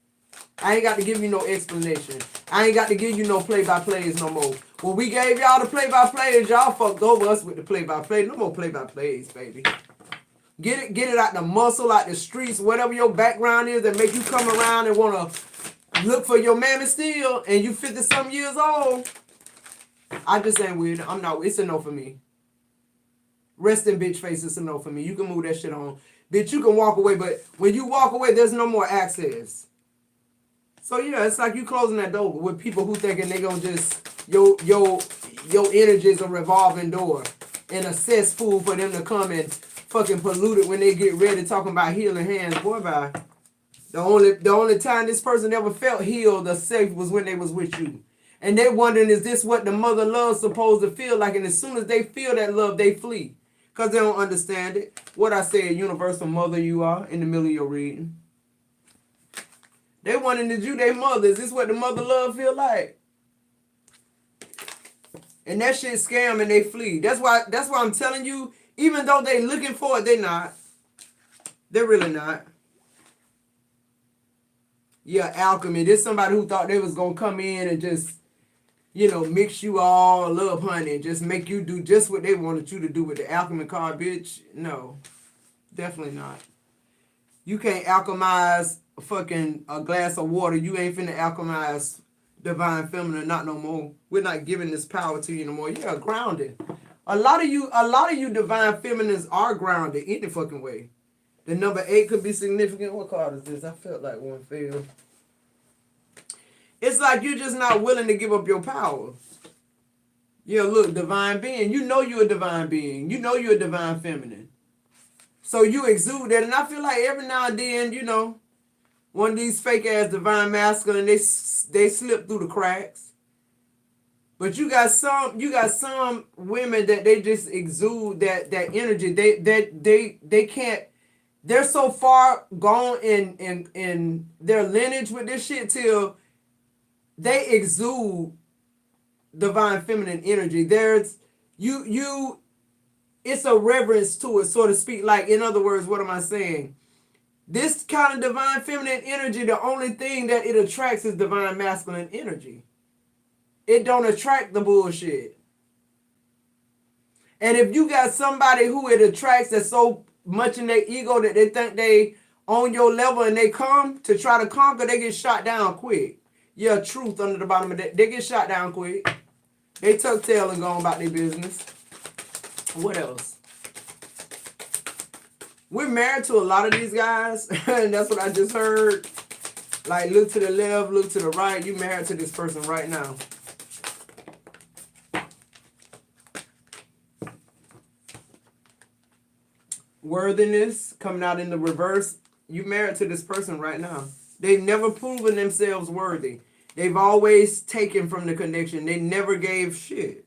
I ain't got to give you no explanation. I ain't got to give you no play-by-plays no more. When we gave y'all the play-by-plays, y'all fucked over us with the play-by-play. No more play-by-plays, baby. Get it out the muscle, out the streets, whatever your background is that make you come around and want to look for your mammy still, and you 50-some years old. I just ain't with it. I'm not. It's a no for me. Resting bitch face is a no for me. You can move that shit on. Bitch, you can walk away, but when you walk away, there's no more access. So yeah, it's like you closing that door with people who thinking they gonna just your energy is a revolving door and a cesspool for them to come and fucking pollute it when they get ready talking about healing hands. Boy, bye. The only time this person ever felt healed or safe was when they was with you. And they wondering, is this what the mother love's supposed to feel like? And as soon as they feel that love, they flee. Because they don't understand it. What I say, universal mother you are in the middle of your reading. They wondering, is you their mother? Is this what the mother love feel like? And that shit scam and they flee. That's why I'm telling you, even though they looking for it, they not. They're really not. Yeah, alchemy. There's somebody who thought they was going to come in and just, mix you all up, honey, and just make you do just what they wanted you to do with the alchemy card, bitch. No, definitely not. You can't alchemize fucking a glass of water. You ain't finna alchemize divine feminine, not no more. We're not giving this power to you no more. Yeah, grounded. A lot of you divine feminines are grounded any fucking way. The number 8 could be significant. What card is this? I felt like one failed. It's like you're just not willing to give up your power. Yeah, look, divine being. You know you're a divine being. You know you're a divine feminine. So you exude that. And I feel like every now and then, you know, one of these fake ass divine masculine, they slip through the cracks. But you got some women that they just exude that energy. They can't. They're so far gone in their lineage with this shit till they exude divine feminine energy. There's you it's a reverence to it, so to speak. Like, in other words, what am I saying? This kind of divine feminine energy, the only thing that it attracts is divine masculine energy. It don't attract the bullshit. And if you got somebody who it attracts that's so much in their ego that they think they on your level and they come to try to conquer, they get shot down quick. Yeah, truth under the bottom of that. They get shot down quick. They tuck tail and go about their business. What else? We're married to a lot of these guys. And that's what I just heard. Like, look to the left, look to the right. You married to this person right now. Worthiness coming out in the reverse. You married to this person right now. They've never proven themselves worthy. They've always taken from the connection. They never gave shit.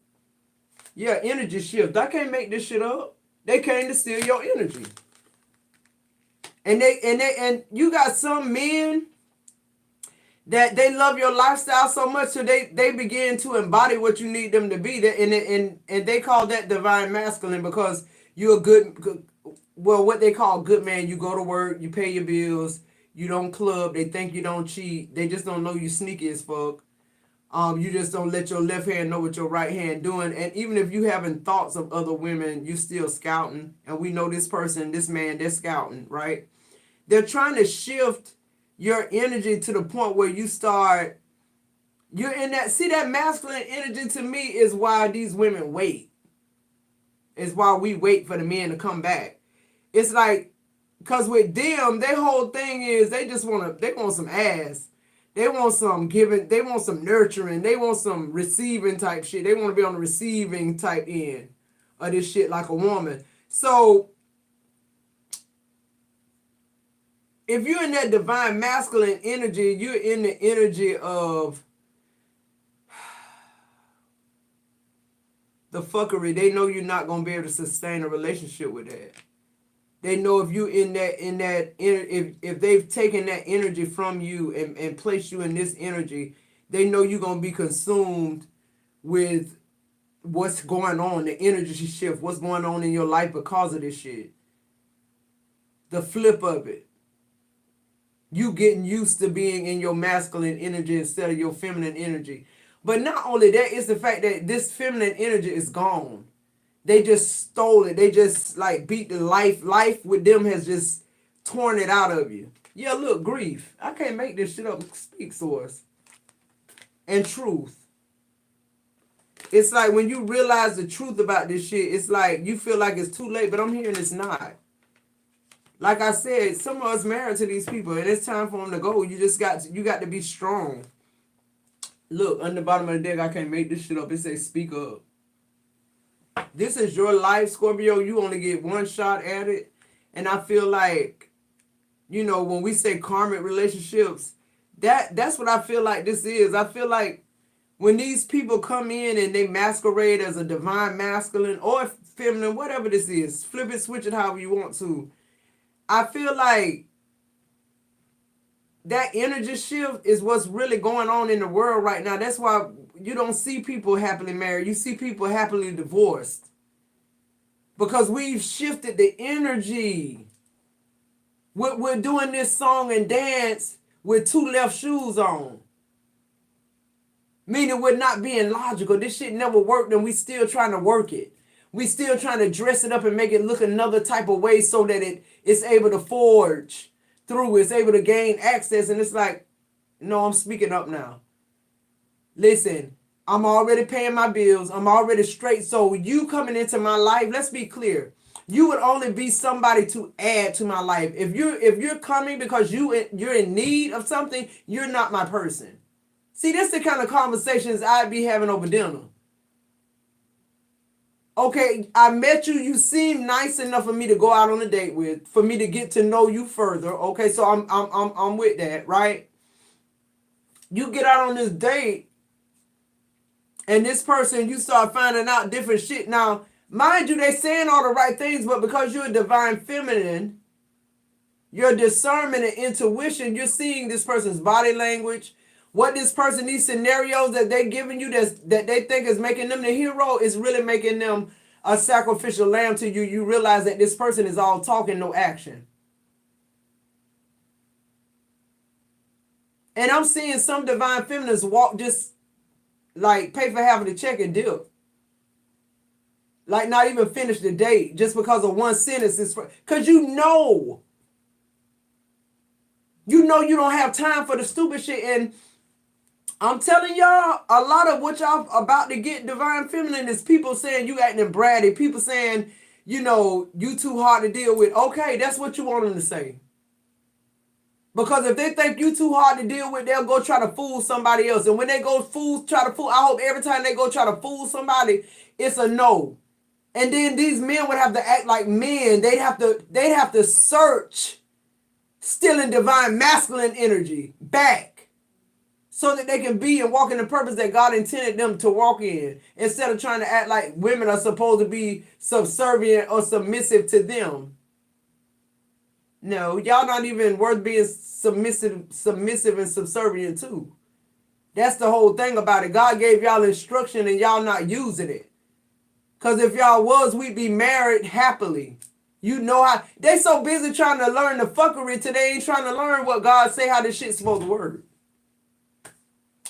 Yeah, energy shift. I can't make this shit up. They came to steal your energy. And you got some men that they love your lifestyle so much so they begin to embody what you need them to be. And they call that divine masculine because you're a good, well, what they call good man. You go to work, you pay your bills, you don't club, they think you don't cheat, they just don't know you sneaky as fuck. You just don't let your left hand know what your right hand doing. And even if you having thoughts of other women, you still scouting. And we know this person, this man, they're scouting, right? They're trying to shift your energy to the point where you're in that, see, that masculine energy to me is why these women wait. It's why we wait for the men to come back. It's like, because with them, their whole thing is they want some ass. They want some giving, they want some nurturing, they want some receiving type shit. They want to be on the receiving type end of this shit like a woman. So if you're in that divine masculine energy, you're in the energy of the fuckery. They know you're not going to be able to sustain a relationship with that. They know if you if they've taken that energy from you and placed you in this energy, they know you're going to be consumed with what's going on, the energy shift, what's going on in your life because of this shit. The flip of it. You getting used to being in your masculine energy instead of your feminine energy. But not only that, it's the fact that this feminine energy is gone. They just stole it. They just like beat the life. Life with them has just torn it out of you. Yeah, look, grief. I can't make this shit up. Speak source. And truth. It's like when you realize the truth about this shit, it's like you feel like it's too late, but I'm hearing it's not. Like I said, some of us married to these people, and it's time for them to go. You got to be strong. Look, on the bottom of the deck, I can't make this shit up. It says speak up. This is your life, Scorpio. You only get one shot at it. And I feel like, you know, when we say karmic relationships, that's what I feel like this is. I feel like when these people come in and they masquerade as a divine masculine or feminine, whatever this is, flip it, switch it however you want to. I feel like that energy shift is what's really going on in the world right now. That's why you don't see people happily married. You see people happily divorced. Because we've shifted the energy. We're doing this song and dance with two left shoes on. Meaning we're not being logical. This shit never worked and we still trying to work it. We still trying to dress it up and make it look another type of way so that it's able to forge through. It's able to gain access. And it's like, no, I'm speaking up now. Listen, I'm already paying my bills. I'm already straight. So you coming into my life, let's be clear. You would only be somebody to add to my life. If you're coming because you're in need of something, you're not my person. See, that's the kind of conversations I'd be having over dinner. Okay, I met you. You seem nice enough for me to go out on a date with, for me to get to know you further. Okay, so I'm with that, right? You get out on this date, and this person, you start finding out different shit. Now, mind you, they saying all the right things, but because you're a divine feminine, your discernment and intuition, you're seeing this person's body language, what this person, these scenarios that they're giving you that they think is making them the hero is really making them a sacrificial lamb to you. You realize that this person is all talking, no action. And I'm seeing some divine feminists walk, just like pay for half of the check and dip. Like not even finish the date just because of one sentence. Because you know you don't have time for the stupid shit. And I'm telling y'all, a lot of what y'all about to get divine feminine is people saying you acting bratty. People saying, you too hard to deal with. Okay, that's what you want them to say. Because if they think you too hard to deal with, they'll go try to fool somebody else. And when they go try to fool, I hope every time they go try to fool somebody, it's a no. And then these men would have to act like men. They'd have to search stealing divine masculine energy back so that they can be and walk in the purpose that God intended them to walk in, instead of trying to act like women are supposed to be subservient or submissive to them. No, y'all not even worth being submissive and subservient to. That's the whole thing about it. God gave y'all instruction and y'all not using it. Because if y'all was, we'd be married happily. You know how they so busy trying to learn the fuckery till they ain't trying to learn what God say, how this shit's supposed to work.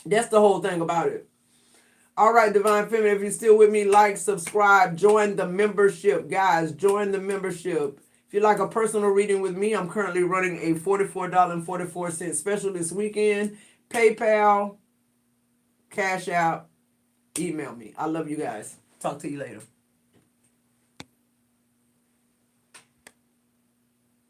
That's the whole thing about it. All right, Divine Feminine, if you're still with me, like, subscribe, join the membership. Guys, join the membership. If you like a personal reading with me, I'm currently running a $44.44 special this weekend. PayPal, Cash App, email me. I love you guys. Talk to you later.